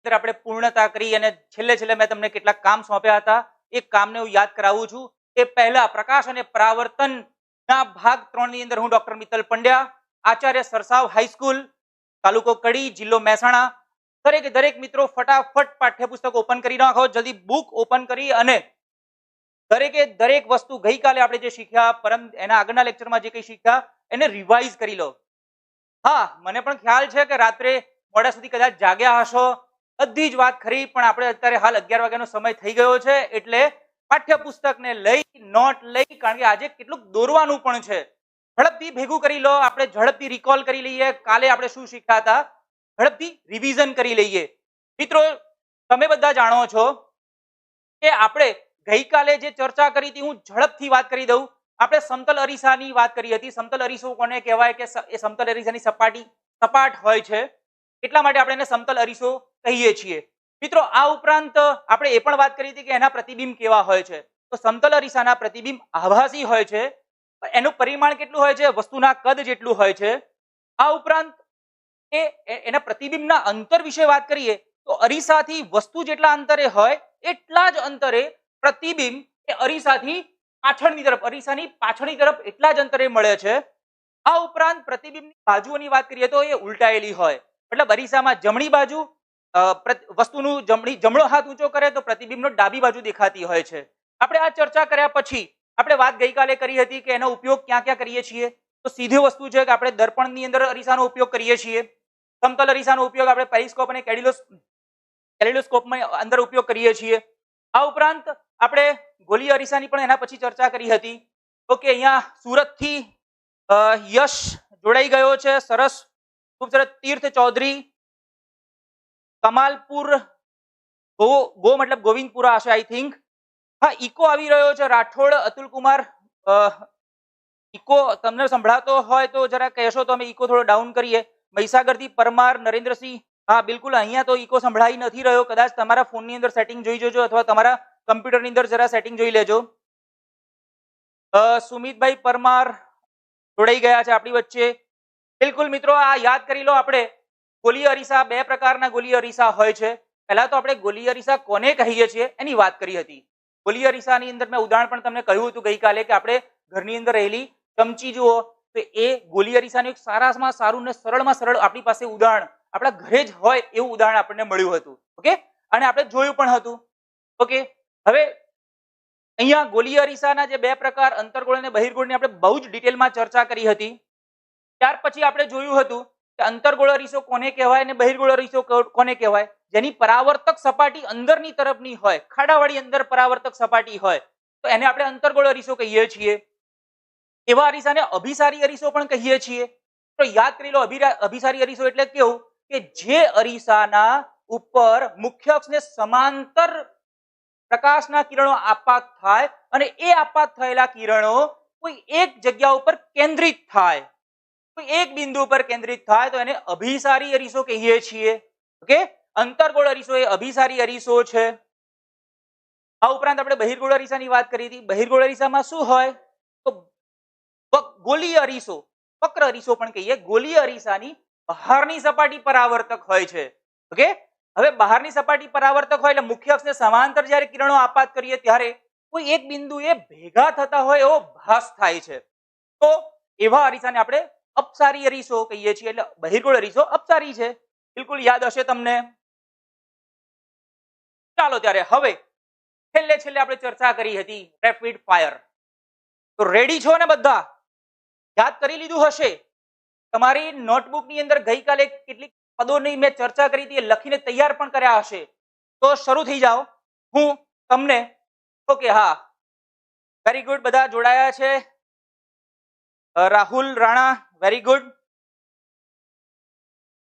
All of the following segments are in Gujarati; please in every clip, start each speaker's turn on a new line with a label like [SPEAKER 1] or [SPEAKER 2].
[SPEAKER 1] અંદર આપણે પૂર્ણતા કરી અને છેલ્લે મેં તમને કેટલાક કામ સોંપ્યા હતા. એક કામને હું યાદ કરાવું છું. એ પહેલા પ્રકાશ અને પરાવર્તન ના ભાગ 3 ની અંદર હું ડોક્ટર મિત્તલ પંડ્યા, આચાર્ય સરસાવ હાઈસ્કૂલ, તાલુકો કડી, જિલ્લો મહેસાણા. દરેક મિત્રો ફટાફટ પાઠ્યપુસ્તક ઓપન કરી નાખો, જલ્દી બુક ઓપન કરી અને દરેક વસ્તુ ગઈકાલે આપણે જે શીખ્યા એના આગળના લેક્ચરમાં જે કંઈ શીખ્યા એને રિવાઇઝ કરી લો. હા, મને પણ ખ્યાલ છે કે રાત્રે મોડા સુધી કદાચ જાગ્યા હશો. બધી જ વાત ખરી, પણ આપણે અત્યારે હાલ 11 વાગ્યાનો સમય થઈ ગયો છે એટલે પાઠ્યપુસ્તકને લઈ નોટ લઈ, કારણ કે આજે કેટલુંક દોરવાનું પણ છે. ઝડપથી ભેગું કરી લો, આપણે ઝડપથી રિકોલ કરી લઈએ કાલે આપણે શું શીખ્યા હતા, ઝડપથી રિવિઝન કરી લઈએ. મિત્રો, તમે બધા જાણો છો કે આપણે ગઈકાલે જે ચર્ચા કરી હતી, હું ઝડપથી વાત કરી દઉં. આપણે સમતલ અરીસાની વાત કરી હતી. સમતલ અરીસો કોને કહેવાય કે એ સમતલ અરીસાની સપાટી સપાટ હોય છે, એટલા માટે આપણે એને સમતલ અરીસો કહીએ છીએ. મિત્રો, આ ઉપરાંત આપણે એ પણ વાત કરી હતી કે એના પ્રતિબિંબ કેવા હોય છે. તો સમતલ અરીસાના પ્રતિબિંબ આભાસી હોય છે. એનું પરિમાણ કેટલું હોય છે? વસ્તુના કદ જેટલું હોય છે. આ ઉપરાંત એના પ્રતિબિંબના અંતર વિશે વાત કરીએ તો અરીસાથી વસ્તુ જેટલા અંતરે હોય એટલા જ અંતરે પ્રતિબિંબ એ અરીસાની પાછળની તરફ એટલા જ અંતરે મળે છે. આ ઉપરાંત પ્રતિબિંબની બાજુઓની વાત કરીએ તો એ ઉલટાયેલી હોય. મતલબ અરીસામાં જમણી બાજુ વસ્તુનું જમણો હાથ ઊંચો કરે તો પ્રતિબિંબનો ડાબી બાજુ દેખાતી હોય છે. આપણે આ ચર્ચા કર્યા પછી આપણે વાત ગઈકાલે કરી હતી કે એનો ઉપયોગ ક્યાં ક્યાં કરીએ છીએ. તો સીધી વસ્તુ છે કે આપણે દર્પણની અંદર અરીસાનો ઉપયોગ કરીએ છીએ. સમતલ અરીસાનો ઉપયોગ આપણે પેરિસ્કોપ અને કેલિડોસ્કોપમાં અંદર ઉપયોગ કરીએ છીએ. આ ઉપરાંત આપણે ગોલીય અરીસાની પણ એના પછી ચર્ચા કરી હતી. ઓકે, અહીંયા સુરતથી યશ જોડાઈ ગયો છે. સરસ, ખૂબ સરસ. તીર્થ ચૌધરી, કમાલપુર, ગો મતલબ ગોવિંદપુરા હશે આઈ થિંક. હા, ઈકો આવી રહ્યો છે. રાઠોડ અતુલ કુમાર, ઈકો તમને સંભળાતો હોય તો જરા કહેશો તો અમે ઈકો થોડો ડાઉન કરીએ. મહીસાગરથી પરમાર નરેન્દ્રસિંહ, હા બિલકુલ, અહીંયા તો ઈકો સંભળાઈ નથી રહ્યો. કદાચ તમારા ફોનની અંદર સેટિંગ જોઈ જોજો અથવા તમારા કમ્પ્યુટરની અંદર જરા સેટિંગ જોઈ લેજો. સુમિતભાઈ પરમાર જોડાઈ ગયા છે આપણી વચ્ચે. બિલકુલ મિત્રો, આ યાદ કરી લો. આપણે ગોલીય અરીસા, બે પ્રકારના ગોલીય અરીસા હોય છે. પહેલા તો આપણે ગોલીય અરીસા કોને કહીએ છીએ એની વાત કરી હતી. ગોલીય અરીસાની અંદર મેં ઉદાહરણ પણ તમને કહ્યું હતું ગઈકાલે કે આપણે ઘરની અંદર રહેલી ચમચી જુઓ તો એ ગોલીય અરીસાનું એક સારામાં સારું ને સરળમાં સરળ આપણી પાસે ઉદાહરણ આપણા ઘરે જ હોય એવું ઉદાહરણ આપણને મળ્યું હતું. ઓકે, અને આપણે જોયું પણ હતું. ઓકે, હવે અહીંયા ગોલીય અરીસાના જે બે પ્રકાર, અંતર્ગોળ અને બહિર્ગોળની આપણે બહુ જ ડિટેલમાં ચર્ચા કરી હતી. ત્યાર પછી આપણે જોયું હતું કે અંતર્ગોળ અરીસો કોને કહેવાય અને બહિર્ગોળ અરીસો કોને કહેવાય. જેની પરાવર્તક સપાટી અંદરની તરફની હોય, ખાડાવાળી અંદર પરાવર્તક સપાટી હોય તો એને આપણે અંતર્ગોળ અરીસો કહીએ છીએ. એવા અરીસાને અભિસારી અરીસો પણ કહીએ છીએ. તો યાદ કરી લો, અભિસારી અરીસો એટલે કેવું કે જે અરીસાના ઉપર મુખ્ય અક્ષને સમાંતર પ્રકાશના કિરણો આપાત થાય અને એ આપાત થયેલા કિરણો કોઈ એક જગ્યા ઉપર કેન્દ્રિત થાય, કોઈ એક બિંદુ પર કેન્દ્રિત થાય તો એને અભિસારી અરીસો કહીએ છીએ. ઓકે, અંતર્ગોળ અરીસો એ અભિસારી અરીસો છે. આ ઉપરાંત આપણે બહિર્ગોળ અરીસાની વાત કરી હતી. બહિર્ગોળ અરીસામાં શું હોય તો ગોલીય અરીસો, વક્ર અરીસો પણ કહીએ. ગોલીય અરીસાની બહારની સપાટી પરાવર્તક હોય છે. ઓકે, હવે બહારની સપાટી પરાવર્તક હોય એટલે મુખ્ય અક્ષને સમાંતર જ્યારે કિરણો આપાત કરીએ ત્યારે કોઈ એક બિંદુએ ભેગા થતા હોય એવો ભાસ થાય છે. તો એવા અરીસાને આપણે અપસારી અરીસો કહીએ છીએ. એટલે બહિર્ગોળ અરીસો અપસારી છે. બિલકુલ યાદ હશે તમને. ચાલો ત્યારે હવે છેલ્લે આપણે ચર્ચા કરી હતી રેપિડ ફાયર. તો રેડી છો ને બધા? યાદ કરી લીધું હશે. તમારી નોટબુકની અંદર ગઈકાલે કેટલીક પદોની મેં ચર્ચા કરી હતી, લખીને તૈયાર પણ કર્યા હશે. તો શરૂ થઈ જાઓ. હું તમને ઓકે, હા વેરી ગુડ, બધા જોડાયા છે. Rahul Rana, very good.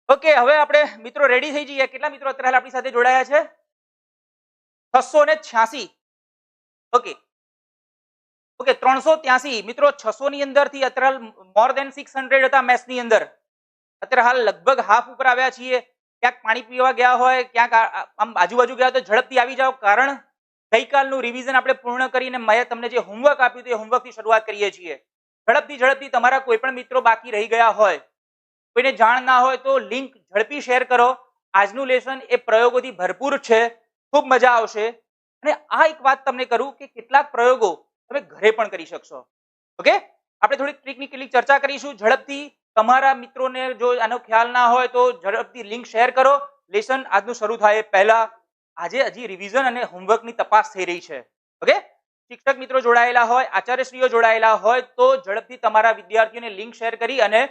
[SPEAKER 1] Okay, હવે આપણે મિત્રો રેડી થઈ જઈએ. કેટલા મિત્રો અત્યારે આપણી સાથે જોડાયા છે? 686. ઓકે ઓકે, 383 મિત્રો. 600 ની અંદર થી અત્યારે મોર દેન 600 હતા મેથ્સ ની અંદર. અત્યારે હાલ લગભગ હાફ ઉપર આવ્યા છીએ. ક્યાંક પાણી પીવા ગયા હોય, ક્યાંક આમ આજુબાજુ ગયા તો ઝડપથી આવી જાઓ, કારણ ગઈકાલનું રિવિઝન આપણે પૂર્ણ કરીને મેં તમને જે હોમવર્ક આપ્યું હતું એ હોમવર્કથી શરૂઆત કરીએ છીએ. ઝડપથી તમારા કોઈ પણ મિત્રો બાકી રહી ગયા હોય, કોઈને જાણ ના હોય તો લિંક ઝડપી શેર કરો આજનું લેસન એ પ્રયોગોથી ભરપૂર છે, ખૂબ મજા આવશે. અને આ એક વાત તમને કરું કે કેટલાક પ્રયોગો તમે ઘરે પણ કરી શકશો. ઓકે, આપણે થોડી ટેકનિકલી ચર્ચા કરીશું ઝડપથી. તમારા મિત્રોને જો આનો ખ્યાલ ના હોય તો ઝડપથી લિંક શેર કરો. લેસન આજનું શરૂ થાય એ પહેલા. આજે હજી રિવિઝન અને હોમવર્કની તપાસ થઈ રહી છે. ઓકે, શિક્ષક મિત્રો જોડાયેલા હોય, આચાર્યશ્રીઓ જોડાયેલા હોય તો ઝડપથી તમારા વિદ્યાર્થીઓને લિંક શેર કરી અને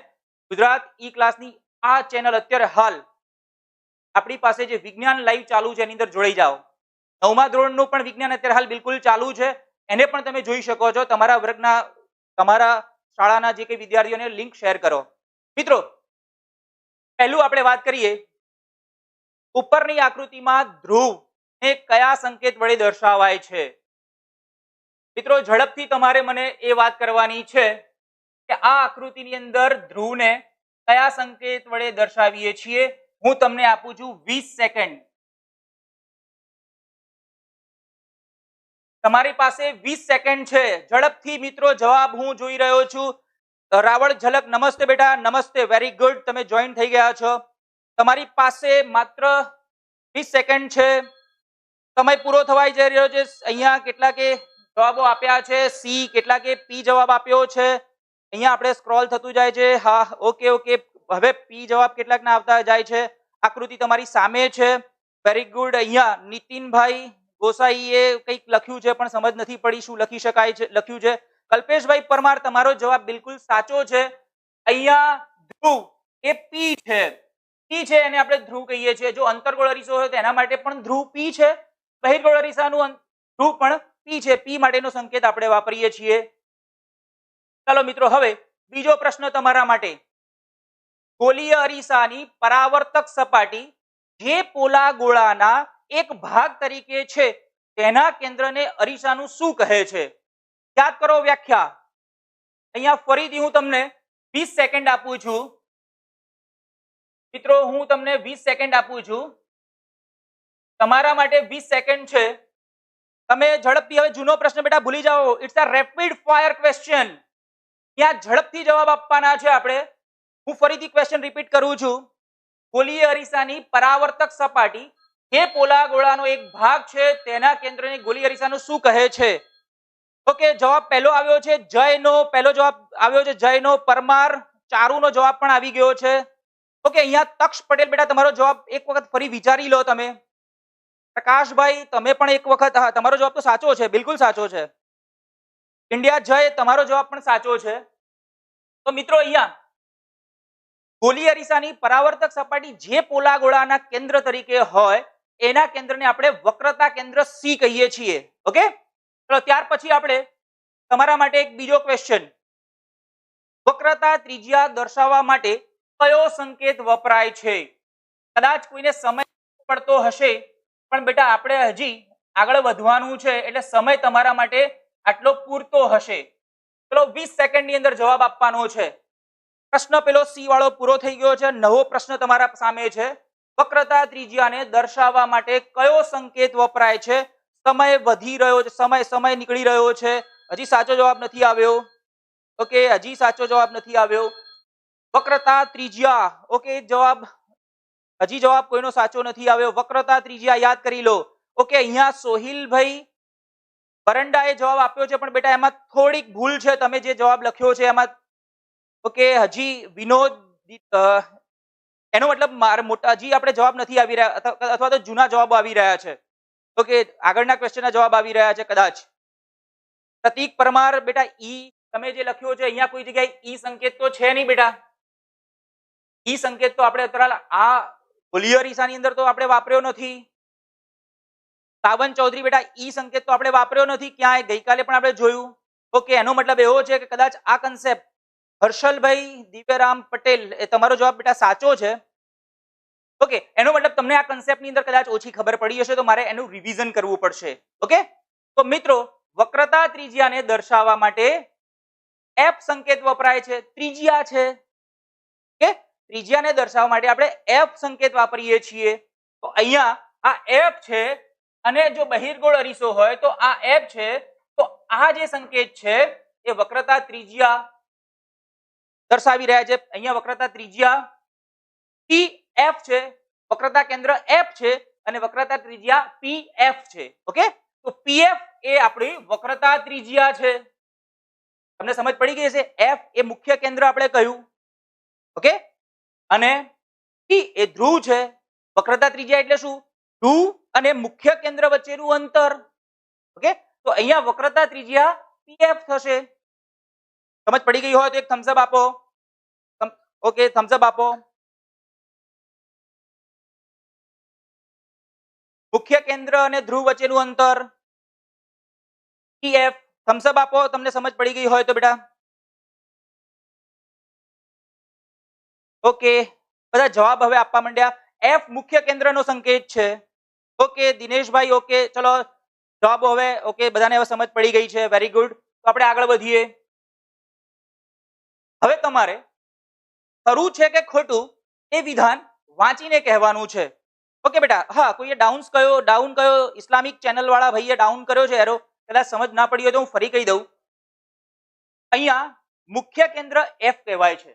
[SPEAKER 1] ગુજરાત ઈ ક્લાસની આ ચેનલ અત્યારે હાલ આપણી પાસે જે વિજ્ઞાન લાઈવ ચાલુ છે એની અંદર જોડાઈ જાઓ. 9મા ધોરણનું પણ વિજ્ઞાન અત્યારે હાલ બિલકુલ ચાલુ છે, એને પણ તમે જોઈ શકો છો. તમારા વર્ગના, તમારા શાળાના જે કઈ વિદ્યાર્થીઓને લિંક શેર કરો. મિત્રો, પહેલું આપણે વાત કરીએ, ઉપરની આકૃતિમાં ધ્રુવ ને કયા સંકેત વડે દર્શાવાય છે? મિત્રો ઝડપથી તમારે મને એ વાત કરવાની છે કે આ આકૃતિની અંદર ધ્રુવને કયા સંકેત વડે દર્શાવીએ છીએ. હું તમને આપું છું 20 સેકન્ડ. તમારી પાસે 20 સેકન્ડ છે. ઝડપથી મિત્રો જવાબ હું જોઈ રહ્યો છું. રાવળ ઝલક, નમસ્તે બેટા, નમસ્તે, વેરી ગુડ, તમે જોઈન થઈ ગયા છો. તમારી પાસે માત્ર 20 સેકન્ડ છે. સમય પૂરો થવા જઈ રહ્યો છે. અહીંયા કેટલાકે જવાબો આપ્યા છે સી, કેટલાકે પી જવાબ આપ્યો છે. અહીંયા આપણે સ્ક્રોલ થતું જાય છે. હા, ઓકે ઓકે, હવે પી જવાબ કેટલાકના આવતા જાય છે. આકૃતિ તમારી સામે છે, વેરી ગુડ. અહીંયા નીતિનભાઈ ગોસાઈએ કંઈક લખ્યું છે પણ સમજ નથી પડી શું લખી શકાય છે, લખ્યું છે. કલ્પેશભાઈ પરમાર, તમારો જવાબ બિલકુલ સાચો છે. અહીંયા ધ્રુવ એ પી છે. પી છે એને આપણે ધ્રુવ કહીએ છીએ. જો અંતર્ગોળ અરીસો હોય તો એના માટે પણ ધ્રુવ પી છે. બહિર્ગોળ અરીસાનું ધ્રુવ પણ પી છે. પી માટેનો સંકેત આપણે વાપરીએ છીએ. ચાલો મિત્રો, હવે બીજો પ્રશ્ન તમારા માટે. ગોલીય અરીસાની પરાવર્તક સપાટી જે પોલા ગોળાના એક ભાગ તરીકે છે તેના કેન્દ્રને અરીસાનું શું કહે છે? યાદ કરો વ્યાખ્યા. અહીંયા ફરીથી હું તમને 20 સેકન્ડ આપું છું. મિત્રો હું તમને 20 સેકન્ડ આપું છું. તમારા માટે 20 સેકન્ડ છે. તમે ઝડપથી, હવે જૂનો પ્રશ્ન બેટા ભૂલી જાઓ. It's a rapid fire question. ત્યાં ઝડપથી જવાબ આપવાના છે આપણે. હું ફરીથી ક્વેશ્ચન રિપીટ કરું છું. ગોલીય અરીસાની પરાવર્તક સપાટી જે પોલા ગોળાનો એક ભાગ છે તેના કેન્દ્રને ગોલીય અરીસાનું શું કહે છે? ઓકે, જવાબ પહેલો આવ્યો છે જયનો. પહેલો જવાબ આવ્યો છે જયનો. પરમાર, ચારુનો જવાબ પણ આવી ગયો છે. ઓકે, અહીંયા તક્ષ પટેલ બેટા તમારો જવાબ એક વખત ફરી વિચારી લો તમે. પ્રકાશભાઈ તમે પણ એક વખત, હા તમારો જવાબ તો સાચો છે, બિલકુલ સાચો છે. ઇન્ડિયા જય, તમારો જવાબ પણ સાચો છે. તો મિત્રો અહીંયા ગોલીય અરીસાની પરાવર્તક સપાટી જે પોલા ગોળાના કેન્દ્ર તરીકે હોય એના કેન્દ્રને આપણે વક્રતા કેન્દ્ર સી કહીએ છીએ. ઓકે, ચલો ત્યાર પછી આપણે તમારા માટે એક બીજો ક્વેશ્ચન. વક્રતા ત્રિજ્યા દર્શાવવા માટે કયો સંકેત વપરાય છે? કદાચ કોઈને સમય પડતો હશે પણ બેટા આપણે હજી આગળ વધવાનું છે એટલે સમય તમારા માટે આટલો પૂરતો હશે. ચલો 20 સેકન્ડ ની અંદર જવાબ આપવાનો છે. પ્રશ્ન પેલો સી વાળો પૂરો થઈ ગયો છે. નવો પ્રશ્ન તમારા સામે છે. વક્રતા ત્રિજ્યાને દર્શાવવા માટે કયો સંકેત વપરાય છે? સમય વધી રહ્યો છે, સમય નીકળી રહ્યો છે. હજી સાચો જવાબ નથી આવ્યો. ઓકે, હજી સાચો જવાબ નથી આવ્યો. વક્રતા ત્રિજ્યા, ઓકે, જવાબ હજી જવાબ કોઈનો સાચો નથી આવ્યો. વક્રતા ત્રિજ્યા યાદ કરી લો. ઓકે, અહીંયા સોહિલભાઈ બરંડાએ જવાબ આપ્યો છે પણ બેટા એમાં થોડીક ભૂલ છે. તમે જે જવાબ લખ્યો છે એમાં, ઓકે, હજી વિનોદ, એનો મતલબ મારે મોટા હજી આપણે જવાબ નથી આવી રહ્યા અથવા તો જૂના જવાબો આવી રહ્યા છે. ઓકે, આગળના ક્વેશ્ચનના જવાબ આવી રહ્યા છે કદાચ. પ્રતીક પરમાર બેટા ઈ તમે જે લખ્યો છે અહીંયા કોઈ જગ્યાએ ઈ સંકેત તો છે નહીં બેટા. ઈ સંકેત તો આપણે અત્યારે આ ગોલીય અરીસાની અંદર તો આપણે વાપર્યો નથી. સાવન ચૌધરી બેટા ઈ સંકેત તો આપણે વાપર્યો નથી ક્યાંય, ગઈકાલે પણ આપણે જોયું. ઓકે, એનો મતલબ એવો છે કે કદાચ આ કન્સેપ્ટ હર્ષલભાઈ દિવ્યરામ પટેલ, એ તમારો જવાબ બેટા સાચો છે. ઓકે, એનો મતલબ તમને આ કન્સેપ્ટની અંદર કદાચ ઓછી ખબર પડી હશે તો મારે એનું રિવિઝન કરવું પડશે. ઓકે, તો મિત્રો વક્રતા ત્રિજ્યાને દર્શાવવા માટે એફ સંકેત વપરાય છે. ત્રિજ્યા છે, ઓકે, ત્રિજ્યાને દર્શાવવા માટે આપણે એફ સંકેત વાપરીએ છીએ. તો અહીંયા આ એફ છે અને જો બહિર્ગોળ અરીસો હોય તો આ એફ છે. તો આ જે સંકેત છે એ વક્રતા ત્રિજ્યા દર્શાવી રહ્યા છે. અહીંયા વક્રતા ત્રિજ્યા ટી એફ છે. વક્રતા કેન્દ્ર F છે અને વક્રતા ત્રિજ્યા PF છે. ઓકે, તો PF એ આપણી વક્રતા ત્રિજ્યા છે. તમને સમજ પડી ગઈ હશે. F એ મુખ્ય કેન્દ્ર આપણે કહ્યું. ઓકે, અને P એ ધ્રુવ છે. વક્રતા ત્રિજ્યા એટલે શું? ધ્રુવ અને મુખ્ય કેન્દ્ર વચ્ચેનું અંતર. ઓકે, તો અહીંયા વક્રતા ત્રિજ્યા PF થશે. સમજ પડી ગઈ હોય તો એક થમ્સ અપ આપો. ઓકે, થમ્સ અપ આપો. મુખ્ય કેન્દ્ર અને ધ્રુવ વચ્ચેનું અંતર PF. થમ્સ અપ આપો તમને સમજ પડી ગઈ હોય તો બેટા. ઓકે, બધા જવાબ હવે આપવા માંડ્યા. F મુખ્ય કેન્દ્રનો સંકેત છે. ઓકે દિનેશભાઈ, ઓકે ચલો જવાબો હવે ઓકે બધાને હવે સમજ પડી ગઈ છે. Very good. તો આપણે આગળ વધીએ. હવે તમારે ખરું છે કે ખોટું એ વિધાન વાંચીને કહેવાનું છે. ઓકે બેટા. હા, કોઈએ ડાઉન કયો ઇસ્લામિક ચેનલ વાળા ભાઈએ ડાઉન કર્યો છે એરો. કદાચ સમજ ના પડી હોય તો હું ફરી કહી દઉં. અહીંયા મુખ્ય કેન્દ્ર F કહેવાય છે,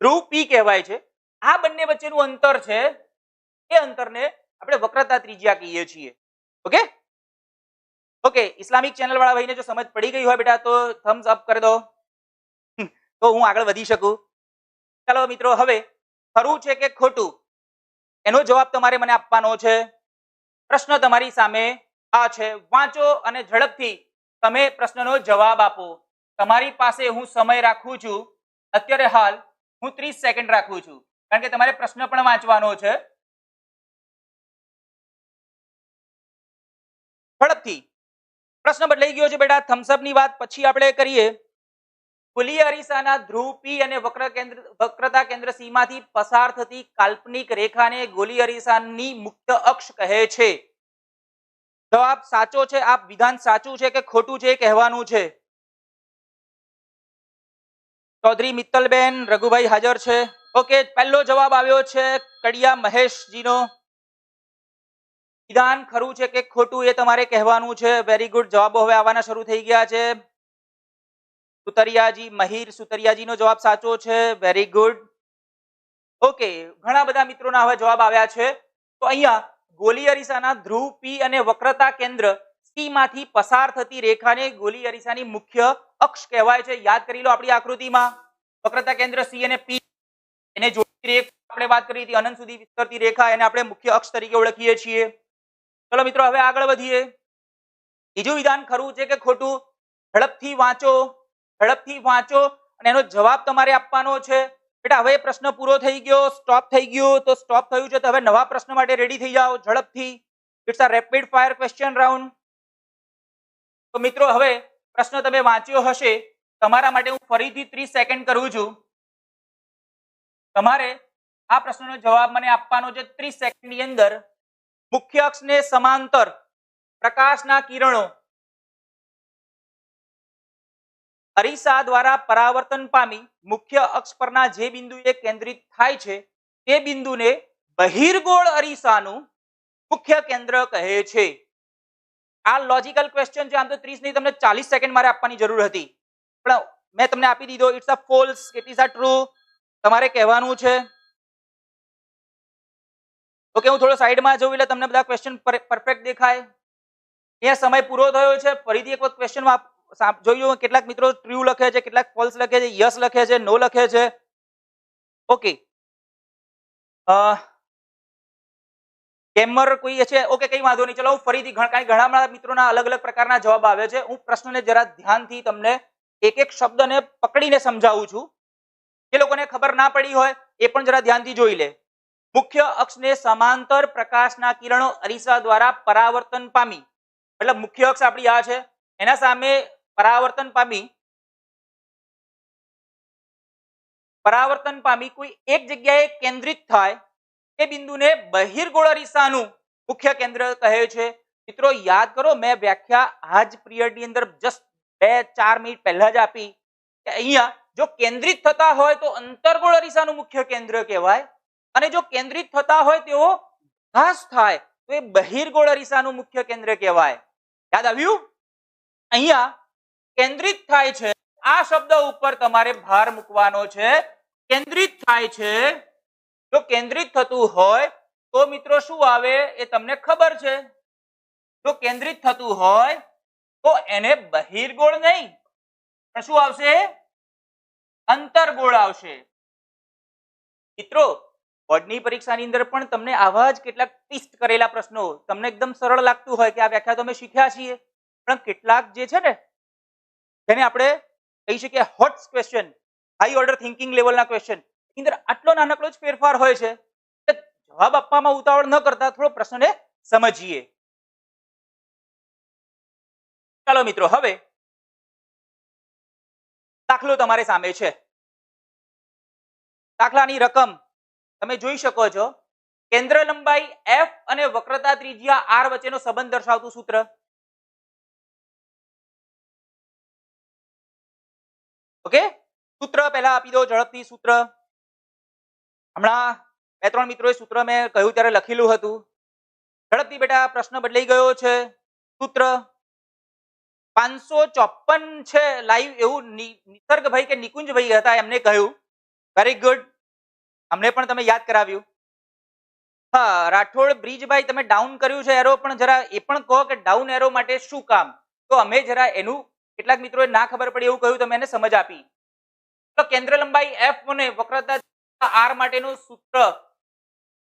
[SPEAKER 1] ધ્રુવ P કહેવાય છે. આ બંને વચ્ચેનું અંતર છે એ અંતરને આપણે વક્રતા ત્રિજ્યા કહીએ છીએ. ઓકે ઓકે, ઇસ્લામિક ચેનલ વાળા ભાઈને જો સમજ પડી ગઈ હોય બેટા તો થમ્સ અપ કરી દો તો હું આગળ વધી શકું. ચાલો મિત્રો, હવે ખરું છે કે ખોટું એનો જવાબ તમારે મને આપવાનો છે. પ્રશ્ન તમારી સામે આ છે. વાંચો અને ઝડપથી તમે પ્રશ્નનો જવાબ આપો. તમારી પાસે હું સમય રાખું છું. અત્યારે હાલ હું 30 સેકન્ડ રાખું છું કારણ કે તમારે પ્રશ્ન પણ વાંચવાનો છે. ઝડપથી. પ્રશ્ન બદલાઈ ગયો છે બેટા. થમ્સ અપ ની વાત પછી આપણે કરીએ. ગોલીય અરીસાના ધ્રુવ P અને વક્રતા કેન્દ્ર C માંથી પસાર થતી કાલ્પનિક રેખાને ગોલીય અરીસાની મુખ્ય અક્ષ કહે છે. જવાબ સાચો છે. આ વિધાન સાચું છે કે ખોટું છે એ કહેવાનું છે. ચૌધરી મિત્તલબેન, રઘુભાઈ હાજર છે. ઓકે, પહેલો જવાબ આવ્યો છે કડિયા મહેશજીનો. વિધાન ખરું છે કે ખોટું એ તમારે કહેવાનું છે. Very good. જવાબો હવે આવવાના શરૂ થઈ ગયા છે. સુતરિયાજી, મહીર સુતરિયાજીનો જવાબ સાચો છે. Very good. ઓકે, ઘણા બધા મિત્રોના હવે જવાબ આવ્યા છે. તો અહીંયા ગોલીય અરીસાના ધ્રુવ P અને વક્રતા કેન્દ્ર C માંથી પસાર થતી રેખાને ગોલીય અરીસાની મુખ્ય અક્ષ કહેવાય છે. યાદ કરી લો આપણી આકૃતિમાં વક્રતા કેન્દ્ર C અને P એને જોડતી રેખા આપણે વાત કરી હતી, અનંત સુધી વિસ્તરતી રેખા, એને આપણે મુખ્ય અક્ષ તરીકે ઓળખીએ છીએ. ચલો મિત્રો હવે આગળ વધીએ. બીજું વિધાન ખરું છે કે ખોટું? ઝડપથી વાંચો, ઝડપથી વાંચો અને એનો જવાબ તમારે આપવાનો છે. બેટા હવે પ્રશ્ન પૂરો થઈ ગયો, સ્ટોપ થઈ ગયો તો સ્ટોપ થયું છે તો હવે નવા પ્રશ્ન માટે રેડી થઈ જાઓ ઝડપથી. It's a rapid fire question round. તો મિત્રો હવે પ્રશ્ન તમે વાંચ્યો હશે. તમારા માટે હું ફરીથી 30 સેકન્ડ કરું છું. તમારે આ પ્રશ્નનો જવાબ મને આપવાનો છે 30 સેકન્ડની અંદર. મુખ્ય અક્ષને સમાંતર પ્રકાશના કિરણો અરીસા દ્વારા પરાવર્તન પામી મુખ્ય અક્ષ પરના જે બિંદુએ કેન્દ્રિત થાય છે તે બિંદુને બહિર્ગોળ અરીસાનું મુખ્ય કેન્દ્ર કહે છે. આ લોજિકલ ક્વેશ્ચન છે. આમ તો 30 નહીં, તમને 40 સેકન્ડ મારે આપવાની જરૂર હતી પણ મેં તમને આપી દીધો. It's a false, it is a true તમારે કહેવાનું છે. ઓકે, હું થોડો સાઈડમાં જઉં એટલે તમને બધા ક્વેશ્ચન પરફેક્ટ દેખાય. અહીંયા સમય પૂરો થયો છે. ફરીથી એક વખત ક્વેશ્ચન જોઈ લો. કેટલાક મિત્રો ટ્રુ લખે છે, કેટલાક ફોલ્સ લખે છે, યસ લખે છે, નો લખે છે. ઓકે, ગેમર કોઈ છે? ઓકે, કઈ વાંધો નહીં. ચલો હું ફરીથી ઘણા મિત્રોના અલગ અલગ પ્રકારના જવાબ આવે છે. હું પ્રશ્નને જરા ધ્યાનથી તમને એક એક શબ્દને પકડીને સમજાવું છું. જે લોકોને ખબર ના પડી હોય એ પણ જરા ધ્યાનથી જોઈ લે. મુખ્ય અક્ષને સમાંતર પ્રકાશના કિરણો અરીસા દ્વારા પરાવર્તન પામી, મતલબ મુખ્ય અક્ષ આપણી આ છે, એના સામે પરાવર્તન પામી કોઈ એક જગ્યાએ કેન્દ્રિત થાય તે બિંદુને બહિર્ગોળ અરીસાનું મુખ્ય કેન્દ્ર કહે છે. મિત્રો યાદ કરો, મેં વ્યાખ્યા આ જ પિરિયડની અંદર જસ્ટ 2-4 મિનિટ પહેલા જ આપી કે અહીંયા જો કેન્દ્રિત થતા હોય તો અંતર્ગોળ અરીસાનું મુખ્ય કેન્દ્ર કહેવાય અને જો કેન્દ્રિત થતા હોય તેઓ ઘાસ થાય તો એ બહિર્ગોળ અરીસાનું મુખ્ય કેન્દ્ર કહેવાય. યાદ આવ્યું? અહીંયા કેન્દ્રિત થાય છે આ શબ્દ ઉપર તમારે ભાર મૂકવાનો છે. કેન્દ્રિત થાય છે, જો કેન્દ્રિત થતું હોય તો મિત્રો શું આવે એ તમને ખબર છે. જો કેન્દ્રિત થતું હોય તો એને બહિર્ગોળ નહીં પણ શું આવશે? અંતર્ગોળ આવશે. મિત્રો બોર્ડની પરીક્ષાની અંદર પણ તમને આવા જ કેટલાક ટ્વિસ્ટ કરેલા પ્રશ્નો, તમને એકદમ સરળ લાગતું હોય કે આ વ્યાખ્યા તો અમે શીખ્યા છીએ, પણ કેટલાક જે છે ને જેને આપણે કહી શકીએ hot question, high order thinking લેવલના ક્વેશ્ચન, એની અંદર આટલો નાનકડો જ ફેરફાર હોય છે કે જવાબ આપવામાં ઉતાવળ ન કરતા થોડો પ્રશ્નને સમજીએ. ચાલો મિત્રો, હવે દાખલો તમારી સામે છે. દાખલાની રકમ તમે જોઈ શકો છો. કેન્દ્ર લંબાઈ f અને વક્રતા ત્રિજ્યા r વચ્ચેનો સંબંધ દર્શાવતું સૂત્ર. ઓકે, સૂત્ર પહેલા આપી દો ઝડપથી. સૂત્ર હમણાં બે ત્રણ મિત્રોએ સૂત્ર મેં કહ્યું ત્યારે લખેલું હતું. ઝડપથી બેટા, પ્રશ્ન બદલાઈ ગયો છે. સૂત્ર 554 છે લાઈવ, એવું નિસર્ગભાઈ કે નિકુંજભાઈ હતા એમને કહ્યું. વેરી ગુડ, અમને પણ તમે યાદ કરાવ્યું. હા, રાઠોડ બ્રિજભાઈ તમે ડાઉન કર્યું છે એરો, પણ જરા એ પણ કહો કે ડાઉન એરો માટે શું કામ? તો અમે જરા એનું, કેટલાક મિત્રોએ ના ખબર પડી એવું કહ્યું, તમે એને સમજ આપી. તો કેન્દ્ર લંબાઈ f અને વક્રતા r માટેનું સૂત્ર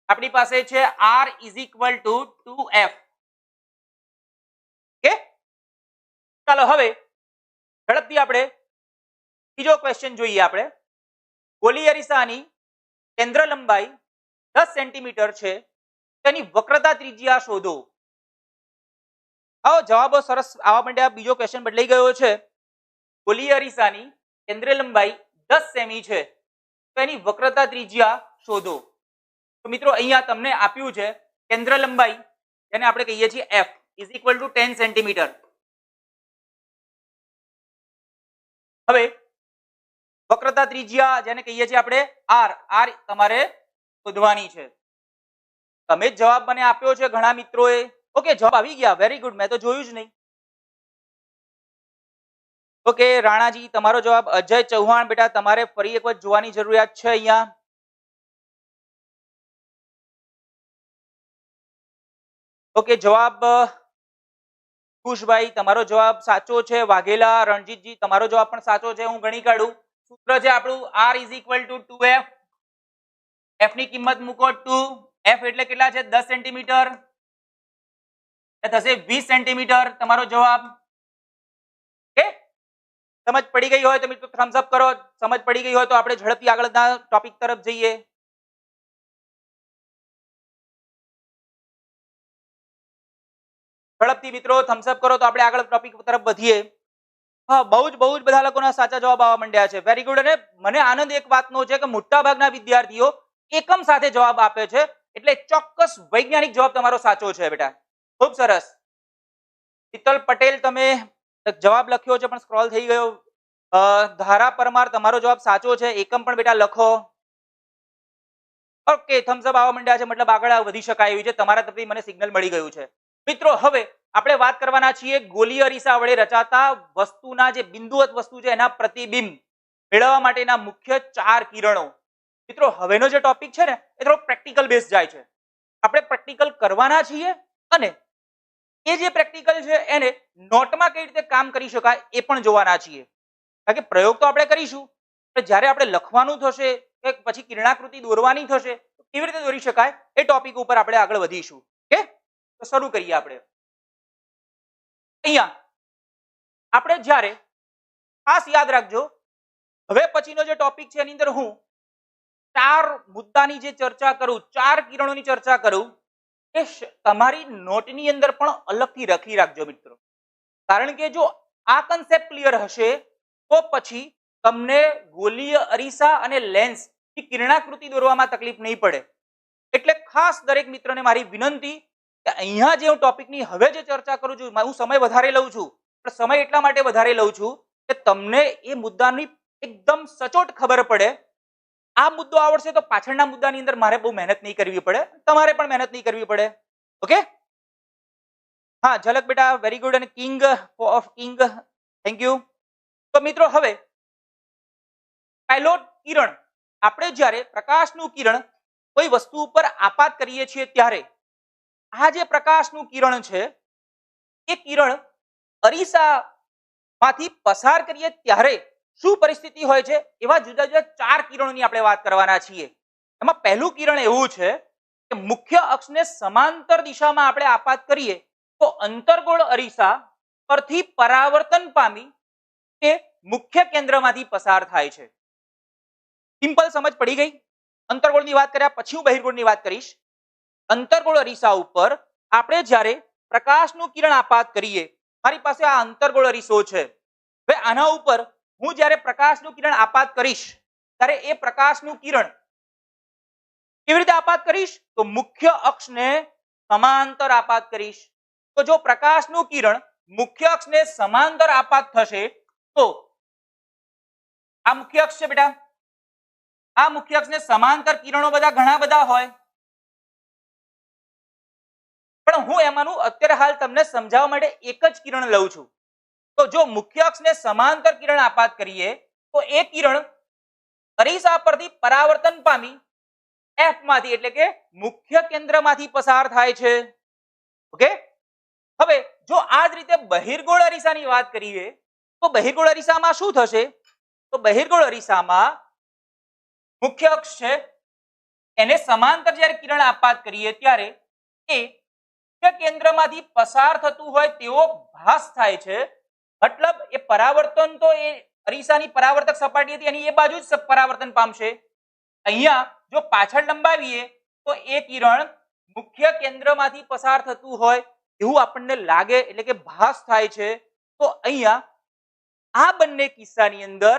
[SPEAKER 1] આપણી પાસે છે r is equal to 2f. Okay, ચાલો હવે ઝડપથી આપણે બીજો ક્વેશ્ચન જોઈએ. આપણે ગોલીય અરીસાની કેન્દ્ર લંબાઈ 10 સેન્ટીમીટર છે, તેની વક્રતા ત્રિજ્યા શોધો. આવો જવાબો સરસ આવવા માંડ્યા. બીજો ક્વેશ્ચન બદલાઈ ગયો છે. ગોલીય અરીસાની કેન્દ્ર લંબાઈ 10 સેમી છે, તો એની વક્રતા ત્રિજ્યા શોધો. તો મિત્રો અહીંયા તમને આપ્યું છે કેન્દ્ર લંબાઈ, જેને આપણે કહીએ છીએ f is equal to 10 centimetre. હવે વક્રતા ત્રિજ્યા જેને કહીએ છીએ આપણે r તમારે શોધવાની છે. તમે જ જવાબ મને આપ્યો છે ઘણા મિત્રોએ. ઓકે, જવાબ આવી ગયા, વેરી ગુડ, મેં તો જોયું જ નહીં. ઓકે, રાણાજી તમારો જવાબ. અજય ચૌહાણ બેટા તમારે ફરી એક વખત જોવાની જરૂરિયાત છે અહીંયા. ઓકે, જવાબ ખુશભાઈ તમારો જવાબ સાચો છે. વાઘેલા રણજીતજી તમારો જવાબ પણ સાચો છે. હું ગણી કાઢું. સૂત્ર છે આપણું r is equal to 2f. f ની કિંમત મૂકો 2. f એટલે કેટલા છે? 10 સેન્ટીમીટર. એ થશે 20 સેન્ટીમીટર તમારો જવાબ. ઓકે, સમજ પડી ગઈ હોય તો મિત્રો થમ્સ અપ કરો. સમજ પડી ગઈ હોય તો આપણે ઝડપથી આગળના ટોપિક તરફ જઈએ. ઝડપથી મિત્રો થમ્સ અપ કરો તો આપણે આગળ ટોપિક તરફ વધીએ. હા, બહુ જ બધા લોકોના સાચા જવાબ આવવા માંડ્યા છે. Very good. અને મને આનંદ એક વાતનો છે કે મોટા ભાગના વિદ્યાર્થીઓ એકમ સાથે જવાબ આપે છે, એટલે ચોક્કસ વૈજ્ઞાનિક જવાબ તમારો સાચો છે બેટા. ખૂબ સરસ. શીતલ પટેલ તમે જવાબ લખ્યો છે પણ સ્ક્રોલ થઈ ગયો. ધારા પરમાર તમારો જવાબ સાચો છે. એકમ પણ બેટા લખો. ઓકે, થમ્સ અપ આવવા માંડ્યા છે, મતલબ આગળ વધી શકાય એવી છે. તમારા તરફથી મને સિગ્નલ મળી ગયું છે. મિત્રો હવે આપણે વાત કરવાના છીએ ગોલીય અરીસા વડે રચાતા વસ્તુના, જે બિંદુવત વસ્તુ છે એના પ્રતિબિંબ મેળવવા માટેના મુખ્ય 4 કિરણો. મિત્રો હવેનો જે ટોપિક છે ને એ થોડો પ્રેક્ટિકલ બેઝ જાય છે. આપણે પ્રેક્ટિકલ કરવાના છીએ અને એ જે પ્રેક્ટિકલ છે એને નોટમાં કઈ રીતે કામ કરી શકાય એ પણ જોવાના છીએ. કારણ કે પ્રયોગ તો આપણે કરીશું, પણ જ્યારે આપણે લખવાનું થશે કે પછી કિરણાકૃતિ દોરવાની થશે તો કેવી રીતે દોરી શકાય એ ટોપિક ઉપર આપણે આગળ વધીશું. ઓકે, તો શરૂ કરીએ આપણે. અહીંયા આપણે જ્યારે ખાસ યાદ રાખજો, હવે પછીનો જે ટોપિક છે એની અંદર હું 4 મુદ્દાની જે ચર્ચા કરું, 4 કિરણોની ચર્ચા કરું, એ તમારી નોટની અંદર પણ અલગથી લખી રાખજો મિત્રો. કારણ કે જો આ કન્સેપ્ટ ક્લિયર હશે તો પછી તમને ગોલીય અરીસા અને લેન્સ ની કિરણાકૃતિ દોરવામાં તકલીફ નહીં પડે. એટલે ખાસ દરેક મિત્રને મારી વિનંતી કે અહીંયા જે હું ટોપિકની હવે જે ચર્ચા કરું છું, હું સમય વધારે લઉં છું, પણ સમય એટલા માટે વધારે લઉં છું કે તમને એ મુદ્દાની એકદમ સચોટ ખબર પડે. આ મુદ્દો આવડશે તો પાછળના મુદ્દાની અંદર મારે બહુ મહેનત નહીં કરવી પડે, તમારે પણ મહેનત નહીં કરવી પડે. ઓકે, હા ઝલક બેટા વેરી ગુડ. અને king of king thank you. તો મિત્રો હવે પહેલો કિરણ, આપણે જ્યારે પ્રકાશનું કિરણ કોઈ વસ્તુ ઉપર આપાત કરીએ છીએ ત્યારે આ જે પ્રકાશનું કિરણ છે એ કિરણ અરીસામાંથી પસાર કરીએ ત્યારે શું પરિસ્થિતિ હોય છે, એવા જુદા જુદા 4 કિરણોની આપણે વાત કરવાના છીએ. એમાં પહેલું કિરણ એવું છે કે મુખ્ય અક્ષને સમાંતર દિશામાં આપણે આપાત કરીએ તો અંતર્ગોળ અરીસા પરથી પરાવર્તન પામી તે મુખ્ય કેન્દ્રમાંથી પસાર થાય છે. સિમ્પલ સમજ પડી ગઈ. અંતર્ગોળની વાત કર્યા પછી હું બહિર્ગોળની વાત કરીશ. અંતર્ગોળ અરીસા ઉપર આપણે જ્યારે પ્રકાશનું કિરણ આપાત કરીએ, મારી પાસે આ અંતર્ગોળ અરીસો છે, હવે આના ઉપર હું જ્યારે પ્રકાશનું કિરણ આપાત કરીશ ત્યારે એ પ્રકાશનું કિરણ કેવી રીતે આપાત કરીશ, તો મુખ્ય અક્ષને સમાંતર આપાત કરીશ. તો જો પ્રકાશનું કિરણ મુખ્ય અક્ષને સમાંતર આપાત થશે તો આ મુખ્ય અક્ષ છે બેટા, આ મુખ્ય અક્ષને સમાંતર કિરણો બધા ઘણા બધા હોય, પણ હું એમાંનું અત્યારે હાલ તમને સમજાવવા માટે એક જ કિરણ લઉં છું. તો જો મુખ્ય અક્ષને સમાંતર કિરણ આપાત કરીએ તો એ કિરણ અરીસા પરથી પરાવર્તન પામી એફ માંથી એટલે કે મુખ્ય કેન્દ્રમાંથી પસાર થાય છે. ઓકે, હવે જો આ જ રીતે બહિર્ગોળ અરીસાની વાત કરીએ તો બહિર્ગોળ અરીસામાં શું થશે, તો બહિર્ગોળ અરીસામાં મુખ્ય અક્ષ છે એને સમાંતર જ્યારે કિરણ આપાત કરીએ ત્યારે એ મુખ્ય કેન્દ્રમાંથી પસાર થતું હોય તેવો ભાસ થાય છે. મતલબ એ પરાવર્તન તો એ અરીસાની પરાવર્તક સપાટી હતી એની એ બાજુ જ પરાવર્તન પામશે. અહીંયા જો પાછળ લંબાવીએ તો એ કિરણ મુખ્ય કેન્દ્રમાંથી પસાર થતું હોય એવું આપણને લાગે, એટલે કે ભાસ થાય છે. તો અહીંયા આ બંને કિસ્સાની અંદર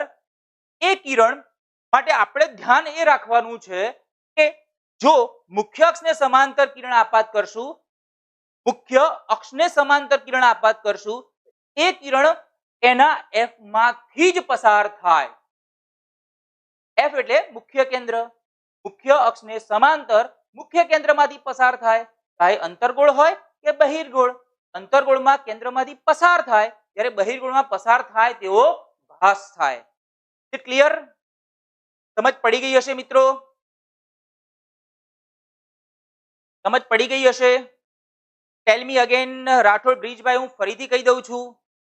[SPEAKER 1] એ કિરણ માટે આપણે ધ્યાન એ રાખવાનું છે કે જો મુખ્ય અક્ષને સમાંતર કિરણ આપાત કરશું, મુખ્ય અક્ષને સમાંતર કિરણ આપાત કરશું, એ કિરણ એના એફ માંથી જ પસાર થાય. એફ એટલે મુખ્ય કેન્દ્ર, મુખ્ય અક્ષને સમાંતર મુખ્ય કેન્દ્રમાંથી પસાર થાય, ચાહે અંતર્ગોળ હોય કે બહિર્ગોળ. અંતર્ગોળમાં કેન્દ્રમાંથી પસાર થાય ત્યારે બહિર્ગોળમાં પસાર થાય તેવો ભાસ થાય. ક્લિયર? સમજ પડી ગઈ હશે મિત્રો? સમજ પડી ગઈ હશે? ટેલ મી અગેન રાઠોડ બ્રિજભાઈ, હું ફરીથી કહી દઉં છું,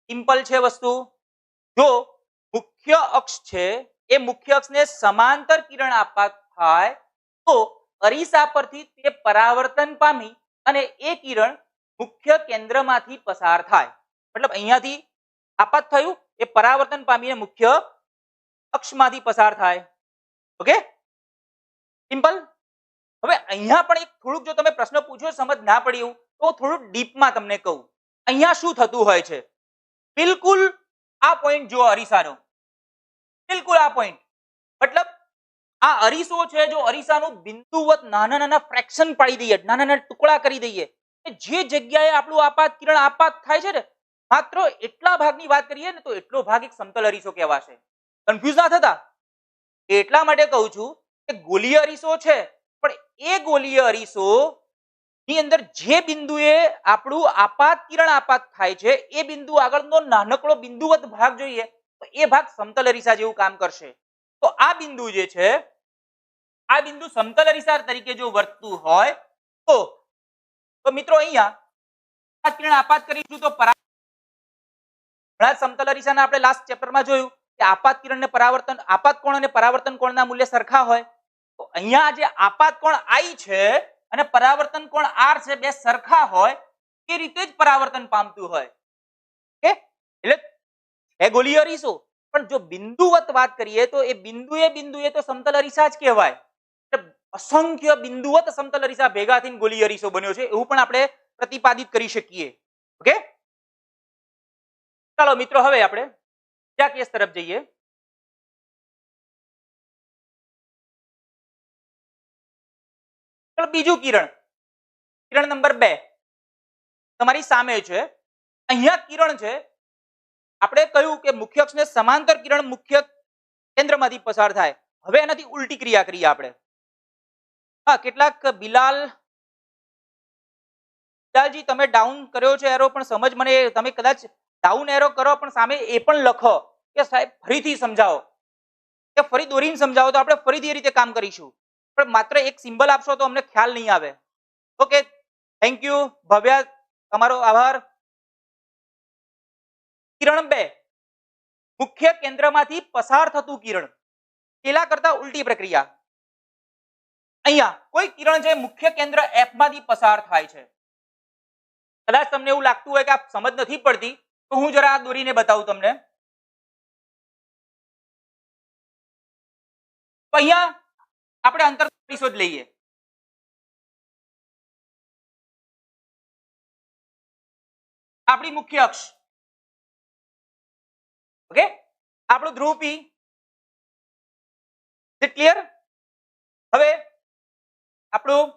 [SPEAKER 1] સિમ્પલ છે વસ્તુ. જો મુખ્ય અક્ષ છે એ મુખ્ય અક્ષને સમાંતર કિરણ આપાત થાય તો અરીસા પરથી તે પરાવર્તન પામી અને એ કિરણ મુખ્ય કેન્દ્રમાંથી પસાર થાય. મતલબ અહીંયાથી આપાત થયું, એ પરાવર્તન પામીને મુખ્ય અક્ષમાંથી પસાર થાય. Okay, simple. હવે અહીંયા પણ એક થોડુંક જો તમે પ્રશ્ન પૂછો સમજ ના પડી એવું તો થોડું ડીપમાં તમને કહું. અહીંયા શું થતું હોય છે, બિલકુલ આ પોઈન્ટ જો અરીસાનો, બિલકુલ આ પોઈન્ટ, મતલબ આ અરીસો છે, જો અરીસાનું બિંદુવત નાના નાના ફ્રેક્શન પાડી દઈએ, નાના નાના ટુકડા કરી દઈએ, જે જગ્યાએ આપણું આપાત કિરણ આપાત થાય છે ને, માત્ર એટલા ભાગની વાત કરીએ ને તો એટલો ભાગ એક સમતલ અરીસો કહેવાશે. કન્ફ્યુઝ ના થતા, એટલા માટે કહું છું કે ગોલીય અરીસો છે, પણ એ ગોલીય અરીસો ની અંદર જે બિંદુએ આપણું આપાત કિરણ આપાત થાય છે એ બિંદુ આગળનો નાનકડો બિંદુવત ભાગ જોઈએ તો એ ભાગ સમતલ અરીસા જેવું કામ કરશે. તો આ બિંદુ જે છે, આ બિંદુ સમતલ અરીસા તરીકે જો વર્તતું હોય તો મિત્રો અહીંયા કિરણ આપાત કરીશું તો સમતલ અરીસાના આપણે લાસ્ટ ચેપ્ટરમાં જોયું કે આપાત કિરણ ને પરાવર્તન, આપાત કોણ અને પરાવર્તન કોણના મૂલ્ય સરખા હોય. તો અહીંયા જે આપાત કોણ I છે અને પરાવર્તન કોણ R છે, બે સરખા હોય એ રીતે જ પરાવર્તન પામતું હોય. ઓકે, એટલે એ ગોલીય અરીસો, પણ જો બિંદુવત વાત કરીએ તો એ બિંદુએ તો સમતલ અરીસા જ કહેવાય. અસંખ્ય બિંદુવત સમતલ અરીસા ભેગા થઈને ગોલીય અરીસો બન્યો છે એવું પણ આપણે પ્રતિપાદિત કરી શકીએ. ઓકે, ચાલો મિત્રો હવે આપણે બીજા કેસ તરફ જઈએ. બીજું કિરણ, કિરણ નંબર 2 તમારી સામે છે. અહીંયા કિરણ છે, આપણે કહ્યું કે મુખ્ય અક્ષને સમાંતર કિરણ મુખ્ય કેન્દ્રમાંથી પસાર થાય. હવે એનાથી ઉલટી ક્રિયા કરીએ આપણે. હા, કેટલાક બિલાલજી તમે ડાઉન કર્યો છે એરો, પણ સમજ મને, તમે કદાચ ડાઉન એરો કરો પણ સામે એ પણ લખો કે સાહેબ ફરીથી સમજાવો કે ફરી દોરીને સમજાવો તો આપણે ફરીથી એ રીતે કામ કરીશું. પણ માત્ર એક સિમ્બલ આપશો તો અમને ખ્યાલ નહીં આવે. ઓકે, થેન્ક યુ ભવ્યા, તમારો આભાર. કિરણ 2, મુખ્ય કેન્દ્રમાંથી પસાર થતું કિરણ. પેલા કરતા ઉલટી પ્રક્રિયા. અહીંયા કોઈ કિરણ છે મુખ્ય કેન્દ્ર F માંથી પસાર થાય છે. કદાચ તમને એવું લાગતું હોય કે આ સમજ નથી પડતી, તો હું જરા દોરીને બતાવું તમને. તો અહીંયા આપણે અંતર પરિશોધ લઈએ. આપણી મુખ્ય અક્ષ, ઓકે, આપણું ધ્રુવ P. ક્લિયર? હવે આપણું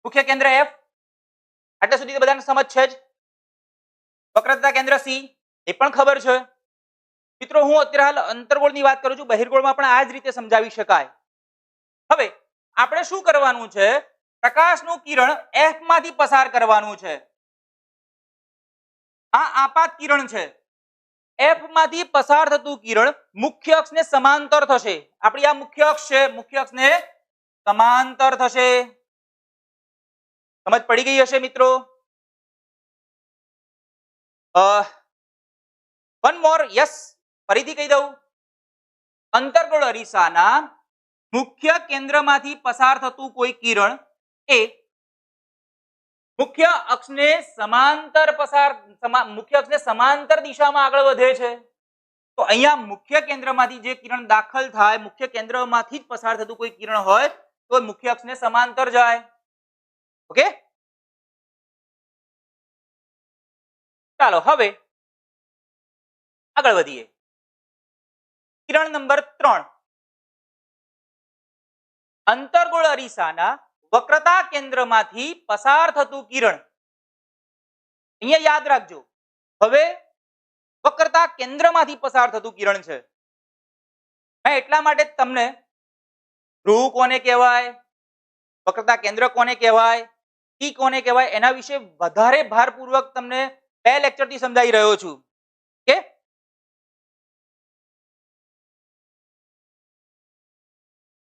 [SPEAKER 1] મુખ્ય કેન્દ્ર F, આટલા સુધી તો બધાને સમજ છે જ. વક્રતા કેન્દ્ર C, એ પણ ખબર છે. મિત્રો હું અત્યારે હાલ અંતર્ગોળની વાત કરું છું, બહિર્ગોળમાં પણ આ જ રીતે સમજાવી શકાય. હવે આપણે શું કરવાનું છે? પ્રકાશનું કિરણ F માંથી પસાર કરવાનું છે. આ આપાત કિરણ છે. F માંથી પસાર થતું કિરણ મુખ્ય અક્ષને સમાંતર થશે. આપણી આ મુખ્ય અક્ષ છે, મુખ્ય અક્ષને સમાંતર થશે. સમજ પડી ગઈ હશે મિત્રો? વન મોર, યસ, ફરીથી કહી દઉં. અંતર્ગોળ અરીસાના મુખ્ય કેન્દ્રમાંથી પસાર થતું કોઈ કિરણ એ મુખ્ય અક્ષને સમાંતર દિશામાં આગળ વધે છે. તો અહીંયા મુખ્ય કેન્દ્રમાંથી જે કિરણ દાખલ થાય, મુખ્ય કેન્દ્રમાંથી જ પસાર થતું કોઈ કિરણ હોય તો મુખ્ય અક્ષને સમાંતર જાય. ઓકે, ચાલો હવે આગળ વધીએ. કિરણ નંબર 3, અંતર્ગોળ અરીસાના વક્રતા કેન્દ્રમાંથી પસાર થતું કિરણ. અહીંયા યાદ રાખજો, હવે વક્રતા કેન્દ્રમાંથી પસાર થતું કિરણ છે. મેં એટલા માટે તમને ધ્રુવ કોને કહેવાય, વક્રતા કેન્દ્ર કોને કહેવાય, P કોને કહેવાય, એના વિશે વધારે ભારપૂર્વક તમને 2 લેક્ચરથી સમજાવી રહ્યો છું. કે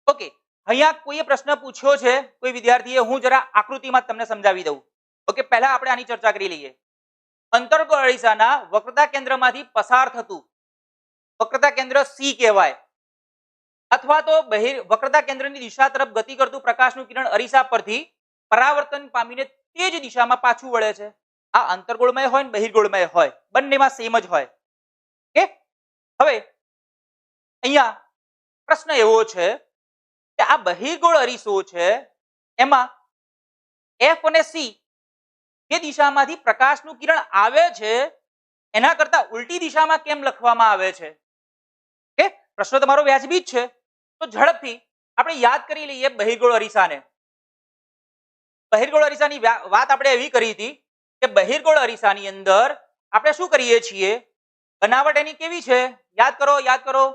[SPEAKER 1] ઓકે, અહીંયા કોઈએ પ્રશ્ન પૂછ્યો છે, કોઈ વિદ્યાર્થીએ, હું જરા આકૃતિમાં તમને સમજાવી દઉં. ઓકે, પહેલા આપણે આની ચર્ચા કરી લઈએ. અંતર્ગોળ અરીસાના વક્રતા કેન્દ્રમાંથી પસાર થતું વક્રતા કેન્દ્ર C કહેવાય, અથવા તો વક્રતા કેન્દ્રની દિશા તરફ ગતિ કરતું પ્રકાશનું કિરણ અરીસા પરથી પરાવર્તન પામીને તે જ દિશામાં પાછું વળે છે. આ અંતર્ગોળમય હોય ને બહિર્ગોળમય હોય, બંનેમાં સેમ જ હોય. ઓકે, હવે અહીંયા પ્રશ્ન એવો છે કે આ બહિર્ગોળ અરીસો છે એમાં F અને C જે દિશામાંથી પ્રકાશનું કિરણ આવે છે એના કરતા ઉલટી દિશામાં કેમ લખવામાં આવે છે? ઓકે, પ્રશ્ન તમારો વ્યાજબી જ છે. તો ઝડપથી આપણે યાદ કરી લઈએ બહિર્ગોળ અરીસાને. બહિર્ગોળ અરીસાની વાત આપણે એવી કરી હતી કે બહિર્ગોળ અરીસાની અંદર આપણે શું કરીએ છીએ? બનાવટ એની કેવી છે? યાદ કરો.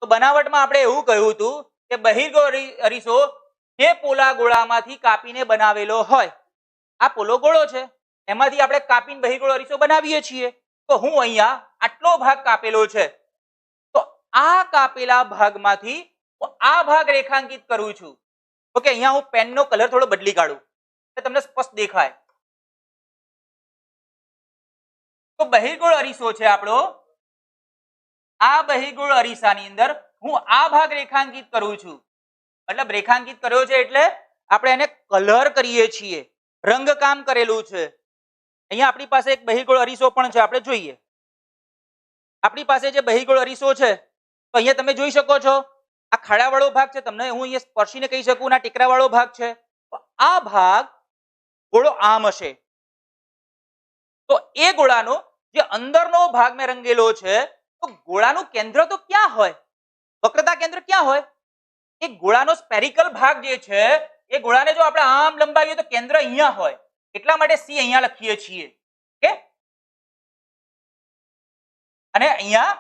[SPEAKER 1] તો બનાવટમાં આપણે એવું કહ્યું હતું કે બહિર્ગોળ અરીસો જે પોલા ગોળામાંથી કાપીને બનાવેલો હોય, આ પોલો ગોળો છે, એમાંથી આપણે કાપીને બહિર્ગોળ અરીસો બનાવીએ છીએ. તો હું અહીંયા આટલો ભાગ કાપેલો છે, તો આ કાપેલા ભાગમાંથી હું આ ભાગ રેખાંકિત કરું છું. ઓકે, અહીંયા હું પેનનો કલર થોડો બદલી કાઢું તો તમને સ્પષ્ટ દેખાય. તો બહિર્ગોળ અરીસો છે આપણો, આ બહિર્ગોળ અરીસાની અંદર હું આ ભાગ રેખાંકિત કરું છું. મતલબ રેખાંકિત કર્યો છે એટલે આપણે એને કલર કરીએ છીએ, રંગકામ કરેલું છે. અહીંયા આપણી પાસે એક બહિર્ગોળ અરીસો પણ છે, આપણે જોઈએ. આપણી પાસે જે બહિર્ગોળ અરીસો છે, તો અહીંયા તમે જોઈ શકો છો આ ખાડાવાળો ભાગ છે, તમને હું અહીંયા સ્પર્શીને કહી શકું, આ ટેકરાવાળો ભાગ છે. તો આ ભાગ ગોળો આમ હશે. તો એ ગોળાનો જે અંદરનો ભાગ મેં રંગેલો છે, તો ગોળાનું કેન્દ્ર તો ક્યાં હોય? વક્રતા કેન્દ્ર ક્યાં હોય? એ ગોળાનો સ્પેરિકલ ભાગ જે છે, એ ગોળાને જો આપણે આમ લંબાવીએ તો કેન્દ્ર અહીંયા હોય. એટલા માટે C અહીંયા લખીએ છીએ. ઓકે, અને અહીંયા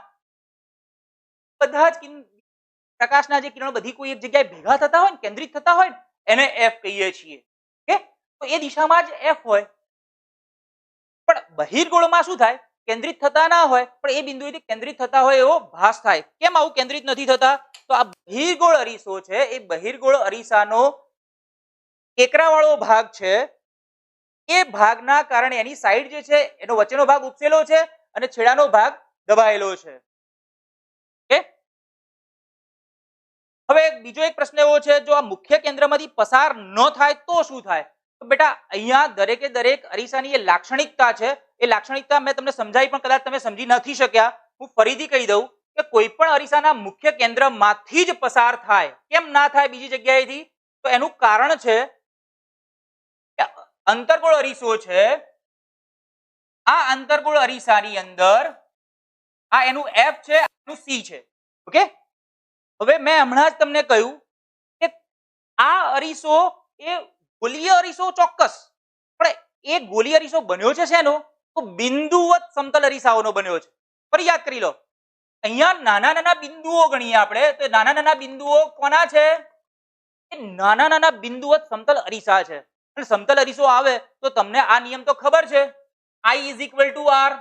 [SPEAKER 1] બધા જ પ્રકાશના જે કિરણો બધી કોઈ એક જગ્યાએ ભેગા થતા હોય ને, કેન્દ્રિત થતા હોય ને, એને F કહીએ છીએ. ઓકે, તો એ દિશામાં જ F હોય. પણ બહિર્ગોળમાં શું થાય? કેન્દ્રિત થતા ના હોય પણ એ બિંદુએથી કેન્દ્રિત થતા હોય એવો ભાસ થાય. કેમ આવું કેન્દ્રિત નથી થતા? તો આ બહિર્ગોળ અરીસો છે એ બહિર્ગોળ અરીસાનો ટેકરાવાળો ભાગ છે એ ભાગના કારણે એની સાઈડ જે છે એનો વચ્ચેનો ભાગ ઉપસેલો છે અને છેડાનો ભાગ દબાયેલો છે. ઓકે? હવે બીજો એક પ્રશ્ન એવો છે, જો આ મુખ્ય કેન્દ્રમાંથી પસાર ન થાય તો શું થાય? તો બેટા અહીંયા દરેકે દરેક અરીસાની એ લાક્ષણિકતા છે, એ લાક્ષણિકતા મેં તમને સમજાવી પણ કદાચ તમે સમજી નથી શક્યા. હું ફરીથી કહી દઉં કે કોઈ પણ અરીસાના મુખ્ય કેન્દ્રમાંથી જ પસાર થાય. કેમ ના થાય બીજી જગ્યાએથી? તો એનું કારણ છે કે અંતર્ગોળ અરીસો છે, આ અંતર્ગોળ અરીસાની અંદર આ એનું F છે, આનું C છે. ઓકે? હવે મેં હમણાં જ તમને કહ્યું કે આ અરીસો એ ગોલીય અરીસો ચોક્કસ, પણ એ ગોલીય અરીસો બન્યો છે શેનો? તો બિંદુવત સમતલ અરીસાઓનો બન્યો છે. ફરી યાદ કરી લો, અહીંયા નાના નાના બિંદુઓ ગણીએ આપણે, તો નાના નાના બિંદુઓ કોના છે? એ નાના નાના બિંદુવત સમતલ અરીસા છે. અને સમતલ અરીસો આવે તો તમને આ નિયમ તો ખબર છે, I is equal to R.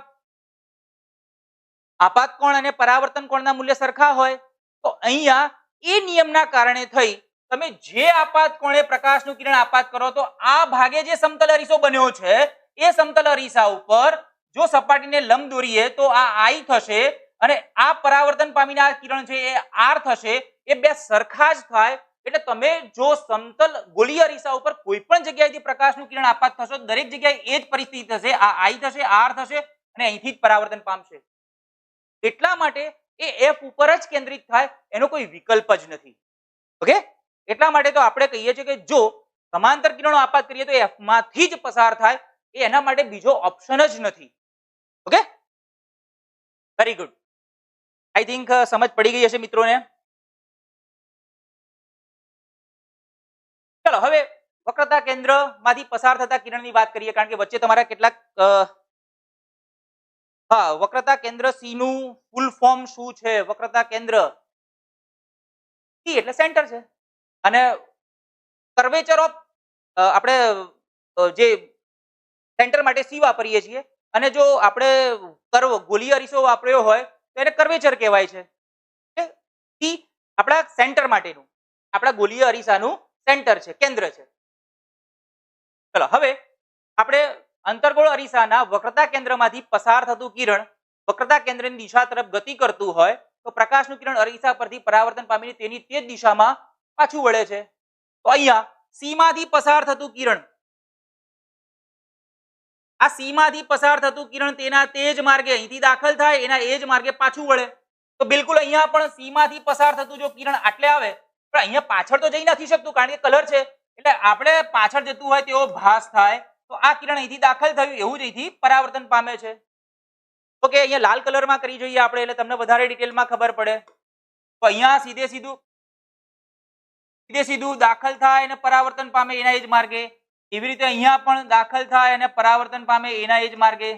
[SPEAKER 1] આપાત કોણ અને પરાવર્તન કોણના મૂલ્ય સરખા હોય તો અહીંયા એ નિયમના કારણે થઈ તમે જે આપાત કોણે પ્રકાશનું કિરણ આપાત કરો તો આ ભાગે જે સમતલ અરીસો બન્યો છે એ સમતલ અરીસા ઉપર જો સપાટીને લંબ દોરીએ તો આ I થશે અને આ પરાવર્તન પામીને આ કિરણ છે એ R થશે. એ બે સરખા જ થાય. એટલે તમે જો સમતલ ગોળીય અરીસા ઉપર કોઈ પણ જગ્યાએથી પ્રકાશનું કિરણ આપાત થશો દરેક જગ્યાએ એ જ પરિસ્થિતિ થશે. આ I થશે, R થશે અને અહીંથી જ પરાવર્તન પામશે. એટલા માટે એ F ઉપર જ કેન્દ્રિત થાય, એનો કોઈ વિકલ્પ જ નથી. ઓકે? એટલા માટે તો આપણે કહીએ છીએ કે જો સમાંતર કિરણો આપાત કરીએ તો F માંથી જ પસાર થાય, એ એના માટે બીજો ઓપ્શન જ નથી. Okay? Very good. I think સમજ પડી ગઈ હશે મિત્રોને. ચલો હવે વક્રતા કેન્દ્રમાંથી પસાર થતા કિરણની વાત કરીએ, કારણ કે વચ્ચે તમારા કેટલાક વક્રતા કેન્દ્ર C નું ફૂલ ફોર્મ શું છે? વક્રતા કેન્દ્ર C એટલે સેન્ટર છે અને કર્વેચર ઓફ આપણે જે સેન્ટર માટે C વાપરીએ છીએ અને જો આપણે કર્વ ગોલીય અરીસો વાપર્યો હોય તો એને કર્વેચર કહેવાય છે. C આપણા સેન્ટર માટેનું, આપણા ગોલીય અરીસાનું સેન્ટર છે, કેન્દ્ર છે. ચલો હવે આપણે અંતર્ગોળ અરીસાના વક્રતા કેન્દ્રમાંથી પસાર થતું કિરણ વક્રતા કેન્દ્રની દિશા તરફ ગતિ કરતું હોય તો પ્રકાશનું કિરણ અરીસા પરથી પરાવર્તન પામીને તેની તે જ દિશામાં પાછું વળે છે. તો અહીંયા C માંથી પસાર થતું કિરણ, આ C માંથી પસાર થતું કિરણ તેના તે જ માર્ગે અહીંથી દાખલ થાય, એના એ જ માર્ગે પાછું વળે. તો બિલકુલ અહીંયા પણ C માંથી પસાર થતું જો કિરણ આટલે આવે પણ અહીંયા પાછળ તો જઈ નથી શકતું કારણ કે કલર છે, એટલે આપણે પાછળ જતું હોય તેવો ભાસ થાય. તો આ કિરણ અહીંથી દાખલ થયું એવું જ અહીંથી પરાવર્તન પામે છે. ઓકે, અહીંયા લાલ કલરમાં કરી જોઈએ આપણે એટલે તમને વધારે ડિટેલમાં ખબર પડે. તો અહીંયા સીધે સીધું દાખલ થાય અને પરાવર્તન પામે એના એ જ માર્ગે. એવી રીતે અહીંયા પણ દાખલ થાય અને પરાવર્તન પામે એના એ જ માર્ગે.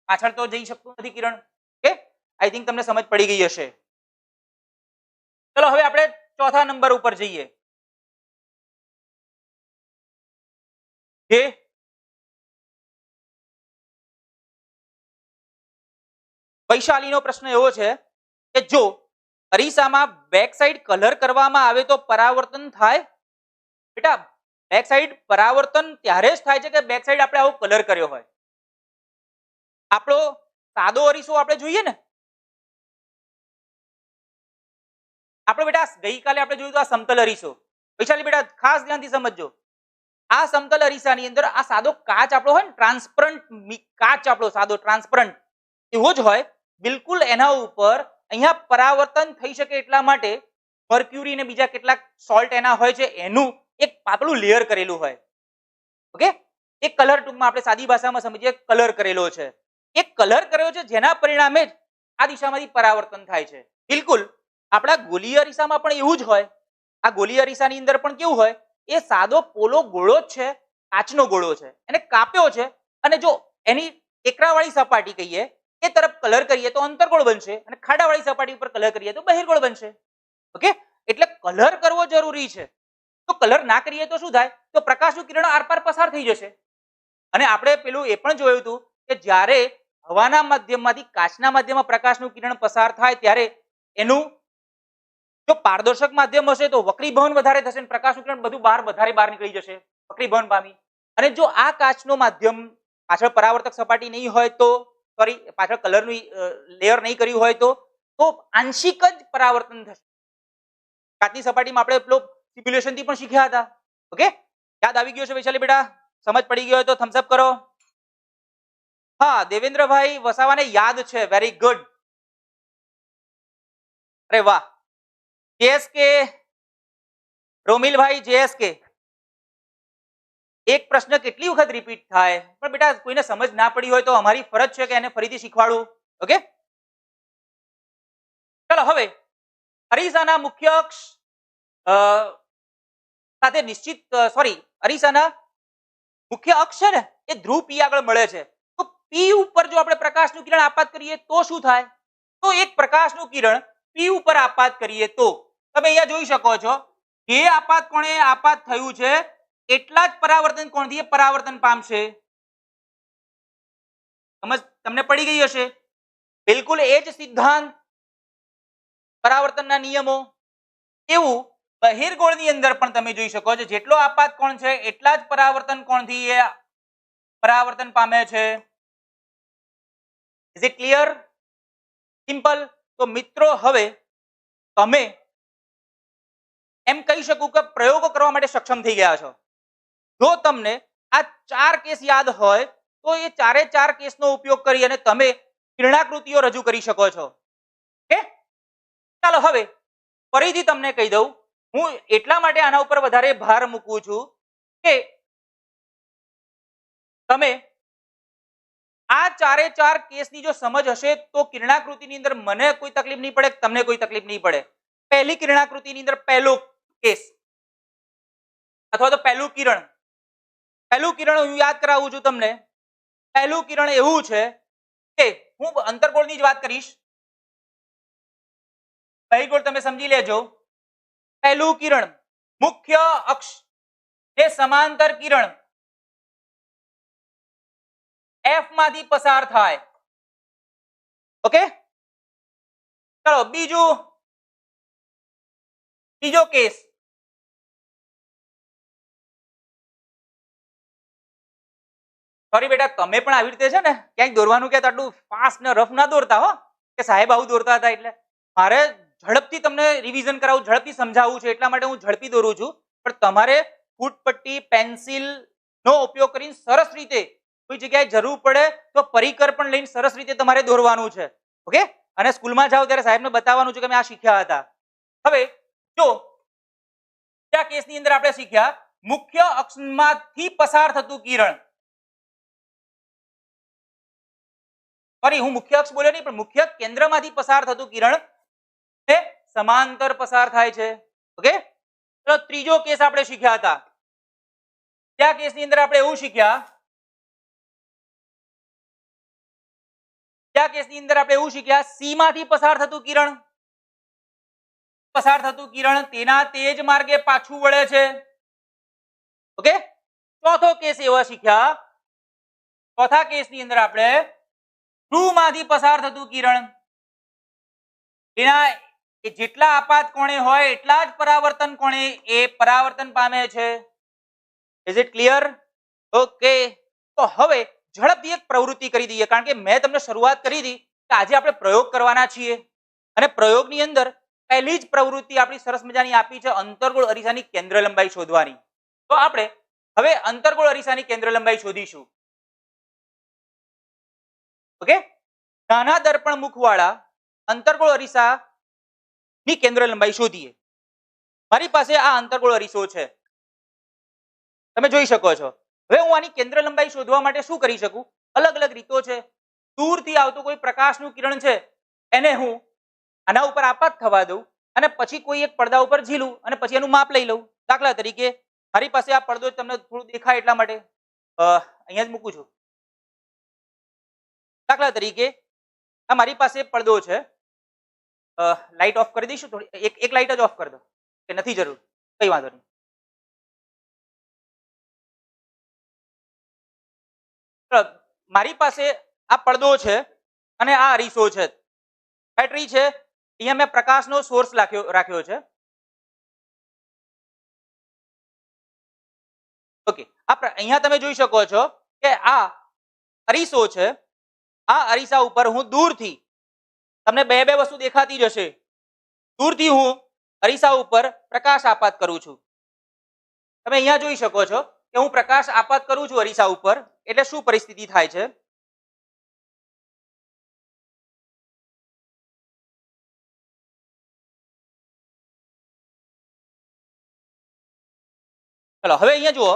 [SPEAKER 1] પાછળ તો જઈ શકતું નથી કિરણ. ઓકે, આઈ થિંક તમને સમજ પડી ગઈ હશે. ચલો હવે આપણે ચોથા નંબર ઉપર જઈએ. વૈશાલીનો પ્રશ્ન એવો છે કે જો અરીસામાં બેક સાઈડ કલર કરવામાં આવે તો પરાવર્તન થાય? બેટા બેક સાઈડ પરાવર્તન ત્યારે જ થાય છે કે બેક સાઈડ આપણે આવો કલર કર્યો હોય. આપણો સાદો અરીસો આપણે જોઈએ ને, આપણે બેટા ગઈકાલે આપણે જોયું તો આ સમતલ અરીસો. વૈશાલી બેટા ખાસ ધ્યાનથી સમજજો, આ સમતલ અરીસાની અંદર આ સાદો કાચ આપણો હોય ને, ટ્રાન્સપરન્ટ કાચ આપણો સાદો ટ્રાન્સપરન્ટ એવો જ હોય. બિલકુલ એના ઉપર અહીંયા પરાવર્તન થઈ શકે એટલા માટે મર્ક્યુરી ને બીજા કેટલાક સોલ્ટ એના હોય છે, એનું એક પાતળું લેયર કરેલું હોય. ઓકે, એક કલર ટૂંકમાં આપણે સાદી ભાષામાં સમજીએ કલર કરેલો છે. એક કલર કર્યો છે જેના પરિણામે જ આ દિશામાંથી પરાવર્તન થાય છે. બિલકુલ આપણા ગોલીય અરીસામાં પણ એવું જ હોય. આ ગોલીય અરીસાની અંદર પણ કેવું હોય, એ સાદો પોલો ગોળો જ છે, કાચનો ગોળો છે, એને કાપ્યો છે અને જો એની ટેકરાવાળી સપાટી કહીએ એ તરફ કલર કરીએ તો અંતર્ગોળ બનશે અને ખાડાવાળી સપાટી ઉપર કલર કરીએ તો બહિર્ગોળ બનશે. ઓકે, એટલે કલર કરવો જરૂરી છે. તો કલર ના કરીએ તો શું થાય, તો પ્રકાશનું કિરણ આરપાર પસાર થઈ જશે. અને આપણે પેલું એ પણ જોયું હતું કે જ્યારે હવાના માધ્યમમાંથી કાચના માધ્યમમાં પ્રકાશનું કિરણ પસાર થાય ત્યારે એનું જો પારદર્શક માધ્યમ હશે તો વક્રીભવન વધારે થશે અને પ્રકાશનું કિરણ બધું વધારે બહાર નીકળી જશે, વક્રીભવન પામી. અને જો આ કાચનો માધ્યમ પાછળ પરાવર્તક સપાટી નહીં હોય તો, સોરી, પાછળ કલરનું લેયર નહીં કર્યું હોય તો આંશિક જ પરાવર્તન થશે. કાચની સપાટીમાં આપણે પેલો સિમ્યુલેશન થી પણ શીખ્યા હતા. ઓકે, યાદ આવી ગયો છે વૈશાલી બેટા? સમજ પડી ગયો હોય તો થમ્સ અપ કરો. હા, દેવેન્દ્રભાઈ વસાવાને યાદ છે, વેરી ગુડ. અરે વાહ. જેએસકે, રોમિલભાઈ જેએસકે, એક પ્રશ્ન કેટલી વખત રિપીટ થાય? પણ બેટા કોઈને સમજ ના પડી હોય તો અમારી ફરજ છે કે એને ફરીથી શીખવાડવું. ઓકે, ચલો હવે અરીસાના મુખ્ય અક્ષ સાથે નિશ્ચિત, સોરી, અરીસાના મુખ્ય અક્ષ છે ને એ ધ્રુવ પી આગળ મળે છે. તો પી ઉપર જો આપણે પ્રકાશનું કિરણ આપાત કરીએ તો શું થાય? તો એક પ્રકાશનું કિરણ પી ઉપર આપાત કરીએ તો તમે અહીંયા જોઈ શકો છો, જે આપાત કોણે આપાત થયું છે એટલા જ પરાવર્તન કોણથી એ પરાવર્તન પામશે. સમજ તમને પડી ગઈ હશે? બિલકુલ એ જ સિદ્ધાંત, પરાવર્તનના નિયમો. એવું બહિર્ગોળની અંદર પણ તમે જોઈ શકો છો, જેટલો આપાત કોણ છે એટલા જ પરાવર્તન કોણથી એ પરાવર્તન પામે છે. Is it clear? સિમ્પલ. તો મિત્રો હવે તમે એમ કહી શકું કે પ્રયોગો કરવા માટે સક્ષમ થઈ ગયા છો. જો તમને આ 4 કેસ યાદ હોય તો એ 4 કેસનો ઉપયોગ કરી અને તમે કિરણાકૃતિઓ રજૂ કરી શકો છો. ઓકે, ચાલો હવે ફરીથી તમને કહી દઉં. હું એટલા માટે આના ઉપર વધારે ભાર મૂકું છું કે તમે આ 4 કેસની જો સમજ હશે તો કિરણાકૃતિની અંદર મને કોઈ તકલીફ નહીં પડે, તમને કોઈ તકલીફ નહીં પડે. પહેલી કિરણાકૃતિની અંદર પહેલો કેસ અથવા તો પહેલું કિરણ, હું યાદ કરાવું છું તમને. પહેલું કિરણ એવું છે કે હું અંતર્ગોળની જ વાત કરીશ, બહિર્ગોળ તમે સમજી લેજો. પહેલું કિરણ મુખ્ય અક્ષ એ સમાંતર કિરણ એફ માંથી પસાર થાય. ઓકે, ચલો બીજો કેસ. સોરી બેટા, તમે પણ આવી રીતે છે ને ક્યાંક દોરવાનું કે આટલું ફાસ્ટ ને રફ ના દોરતા હો, કે સાહેબ આવું દોરતા હતા. એટલે મારે ઝડપથી તમને રિવિઝન કરાવવું, ઝડપથી સમજાવવું છે એટલા માટે હું ઝડપી દોરું છું. પણ તમારે ફૂટપટ્ટી, પેન્સિલ નો ઉપયોગ કરીને સરસ રીતે, કોઈ જગ્યાએ જરૂર પડે તો પરિકર પણ લઈને સરસ રીતે તમારે દોરવાનું છે. ઓકે, અને સ્કૂલમાં જાઓ ત્યારે સાહેબને બતાવવાનું છે કે મેં આ શીખ્યા હતા. હવે જો આ કેસની અંદર આપણે શીખ્યા મુખ્ય અક્ષમાંથી પસાર થતું કિરણ, સોરી હું મુખ્ય અક્ષ બોલ્યો નહીં પણ મુખ્ય કેન્દ્રમાંથી પસાર થતું કિરણ એ સમાંતર પસાર થાય છે. ઓકે, તો ત્રીજો કેસ આપણે શીખ્યા હતા. ત્યાં કેસની અંદર આપણે એવું શીખ્યા, સી માંથી પસાર થતું કિરણ તેના તેજ માર્ગે પાછું વળે છે. ઓકે, ચોથો કેસ એવા શીખ્યા, ચોથા કેસની અંદર આપણે ધ્રુવ માંથી પસાર થતું કિરણ એના જેટલા આપાત કોણે હોય એટલા જ પરાવર્તન કોણે એ પરાવર્તન પામે છે. Is it clear? ઓકે, તો હવે ઝડપથી એક પ્રવૃત્તિ કરી દઈએ, કારણ કે મેં તમને શરૂઆત કરી હતી કે આજે આપણે પ્રયોગ કરવાના છીએ અને પ્રયોગની અંદર પહેલી જ પ્રવૃત્તિ આપણી સરસ મજાની આપી છે અંતર્ગોળ અરીસાની કેન્દ્ર લંબાઈ શોધવાની. તો આપણે હવે અંતર્ગોળ અરીસાની કેન્દ્ર લંબાઈ શોધીશું. ઓકે, નાના દર્પણ મુખવાળા અંતર્ગોળ અરીસાની કેન્દ્ર લંબાઈ શોધીએ. મારી પાસે આ અંતર્ગોળ અરીસો છે, તમે જોઈ શકો છો. હવે હું આની કેન્દ્ર લંબાઈ શોધવા માટે શું કરી શકું? અલગ અલગ રીતો છે. દૂરથી આવતું કોઈ પ્રકાશનું કિરણ છે એને હું આના ઉપર આપાત થવા દઉં અને પછી કોઈ એક પડદા ઉપર ઝીલું અને પછી એનું માપ લઈ લઉં. દાખલા તરીકે મારી પાસે આ પડદો તમને થોડું દેખાય એટલા માટે અહીંયા જ મૂકું છું. દાખલા તરીકે આ મારી પાસે પડદો છે, લાઇટ ઓફ કરી દઈશું થોડી, એક લાઇટ જ ઓફ કરી દો કે નથી જરૂર, કઈ વાંધો નહીં. મારી પાસે આ પડદો છે અને આ અરીસો છે, બેટરી છે, અહીંયા મેં પ્રકાશનો સોર્સ રાખ્યો છે. ઓકે, અહીંયા તમે જોઈ શકો છો કે આ અરીસો છે. આ અરીસા ઉપર હું દૂરથી, તમને બે બે વસ્તુ દેખાતી જશે, દૂરથી હું અરીસા ઉપર પ્રકાશ આપાત કરું છું. તમે અહીંયા જોઈ શકો છો કે હું પ્રકાશ આપાત કરું છું અરીસા ઉપર, એટલે શું પરિસ્થિતિ થાય છે. ચલો હવે અહીંયા જુઓ,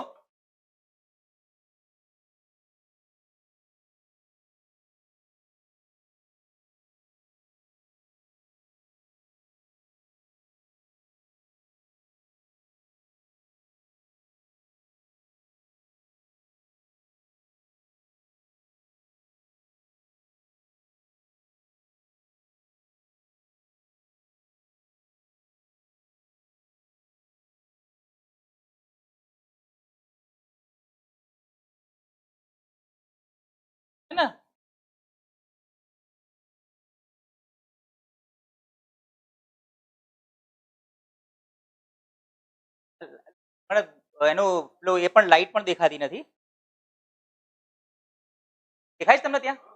[SPEAKER 1] હે ને, પણ એનું પેલું એ પણ લાઈટ પણ દેખાતી નથી. દેખાય છે તમને ત્યાં?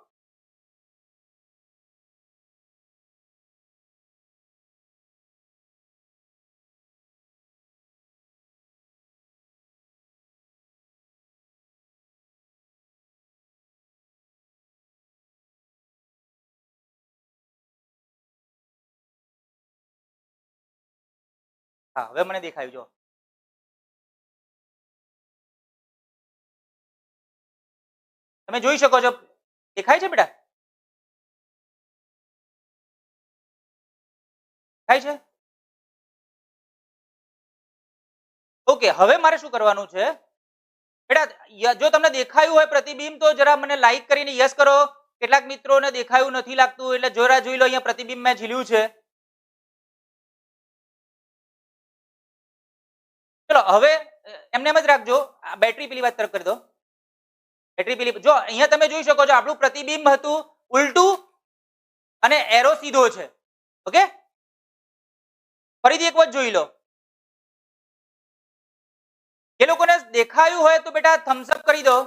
[SPEAKER 1] હા, હવે મને દેખાયું. જો તમે જોઈ શકો છો, દેખાય છે બેટા? દેખાય છે? ઓકે, હવે મારે શું કરવાનું છે બેટા? જો તમને દેખાયું હોય પ્રતિબિંબ તો જરા મને લાઈક કરીને યસ કરો. કેટલાક મિત્રોને દેખાયું નથી લાગતું, એટલે જોરા જોઈ લો, અહીંયા પ્રતિબિંબ મેં ઝીલ્યું છે. ચલો હવે એમને એમ જ રાખજો. બેટરી પેલી વાત તરફ કરી દો. બેટરી પેલી, જો અહીંયા તમે જોઈ શકો છો આપણું પ્રતિબિંબ હતું ઉલટું અને એરો સીધો છે. ઓકે, ફરીથી એક વખત જોઈ લો. જે લોકોને દેખાયું હોય તો બેટા થમ્સ અપ કરી દો.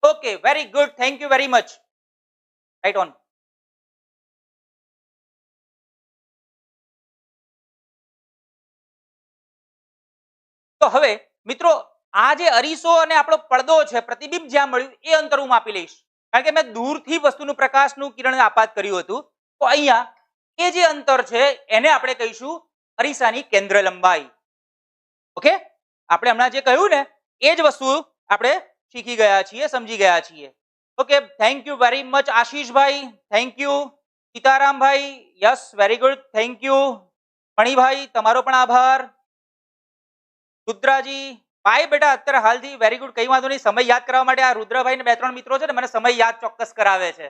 [SPEAKER 1] Okay, very good, thank you very much. Right on. તો હવે મિત્રો, આ જે અરીસો અને આપણો પડદો છે, પ્રતિબિંબ જ્યાં મળ્યું એ અંતર હું માપી લઈશ, કારણ કે મેં દૂરથી વસ્તુનું પ્રકાશનું કિરણ આપાત કર્યું હતું. તો અહીંયા એ જે અંતર છે એને આપણે કહીશું અરીસાની કેન્દ્ર લંબાઈ. ઓકે, આપણે હમણાં જે કહ્યું ને એ જ વસ્તુ આપણે શીખી ગયા છીએ, સમજી ગયા છીએ. Okay, thank you very much Ashishbhai, thank you. Sitarambhai, yes, very good, thank you. Manibhai, તમારો પણ આભાર. રુદ્રાજી, ભાઈ બેટા અત્યારે હાલથી વેરી ગુડ, કઈ વાંધો નહીં. સમય યાદ કરવા માટે આ રુદ્રભાઈ ને બે ત્રણ મિત્રો છે ને મને સમય યાદ ચોક્કસ કરાવે છે.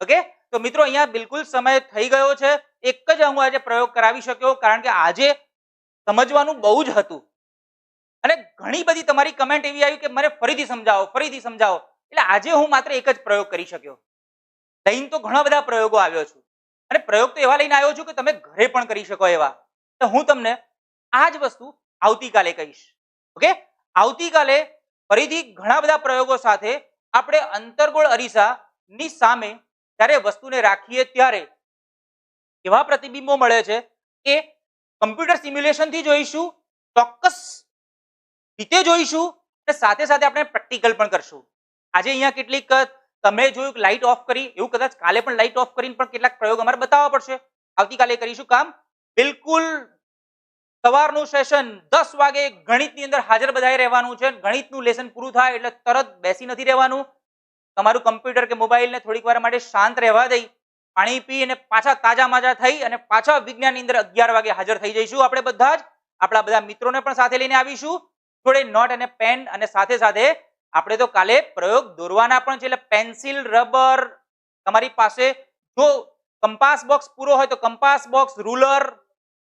[SPEAKER 1] ઓકે, તો મિત્રો અહીંયા બિલકુલ સમય થઈ ગયો છે. એક જ હું આજે પ્રયોગ કરાવી શક્યો, કારણ કે આજે સમજવાનું બહુ જ હતું અને ઘણી બધી તમારી કમેન્ટ એવી આવી કે મને ફરીથી સમજાવો, ફરીથી સમજાવો. એટલે આજે હું માત્ર એક જ પ્રયોગ કરી શક્યો. લઈને તો ઘણા બધા પ્રયોગો આવ્યો છું અને પ્રયોગ તો એવા લઈને આવ્યો છું કે તમે ઘરે પણ કરી શકો એવા. તો હું તમને આ જ વસ્તુ આવતીકાલે કહીશ. ઓકે, આવતીકાલે ફરીથી ઘણા બધા પ્રયોગો સાથે આપણે અંતર્ગોળ અરીસાની સામે જ્યારે વસ્તુને રાખીએ ત્યારે એવા પ્રતિબિંબો મળે છે એ કમ્પ્યુટર સિમ્યુલેશન થી જોઈશું, ચોક્કસ રીતે જોઈશું અને સાથે સાથે આપણે પ્રેક્ટિકલ પણ કરશું. આજે અહીંયા કેટલીક તમે જોયું લાઇટ ઓફ કરી, એવું કદાચ કાલે પણ લાઇટ ઓફ કરીને પણ કેટલાક પ્રયોગ અમારે બતાવવા પડશે. આવતીકાલે કરીશું કામ. બિલકુલ સવારનું સેશન 10 વાગે ગણિતની અંદર હાજર બધાએ રહેવાનું છે. ગણિતનું લેસન પૂરું થાય એટલે તરત બેસી નથી રહેવાનું. તમારું કમ્પ્યુટર કે મોબાઈલને થોડીક વાર માટે શાંત રહેવા દઈ, પાણી પી અને પાછા તાજા માજા થઈ અને પાછા વિજ્ઞાનની અંદર 11 વાગે હાજર થઈ જઈશું. આપણે બધા જ આપણા બધા મિત્રોને પણ સાથે લઈને આવીશું, જોડે નોટ અને પેન, અને સાથે સાથે આપણે તો કાલે પ્રયોગ દોરવાના પણ છે. એટલે પેન્સિલ, રબર, તમારી પાસે જો કંપાસ બોક્સ પૂરો હોય તો કંપાસ બોક્સ, રૂલર,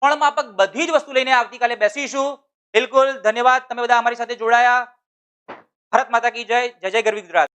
[SPEAKER 1] પણ માપક બધી જ વસ્તુ લઈને આવતીકાલે બેસીશું. બિલકુલ ધન્યવાદ, તમે બધા અમારી સાથે જોડાયા. ભારત માતા કી જય. જય જય ગરવી ગુજરાત.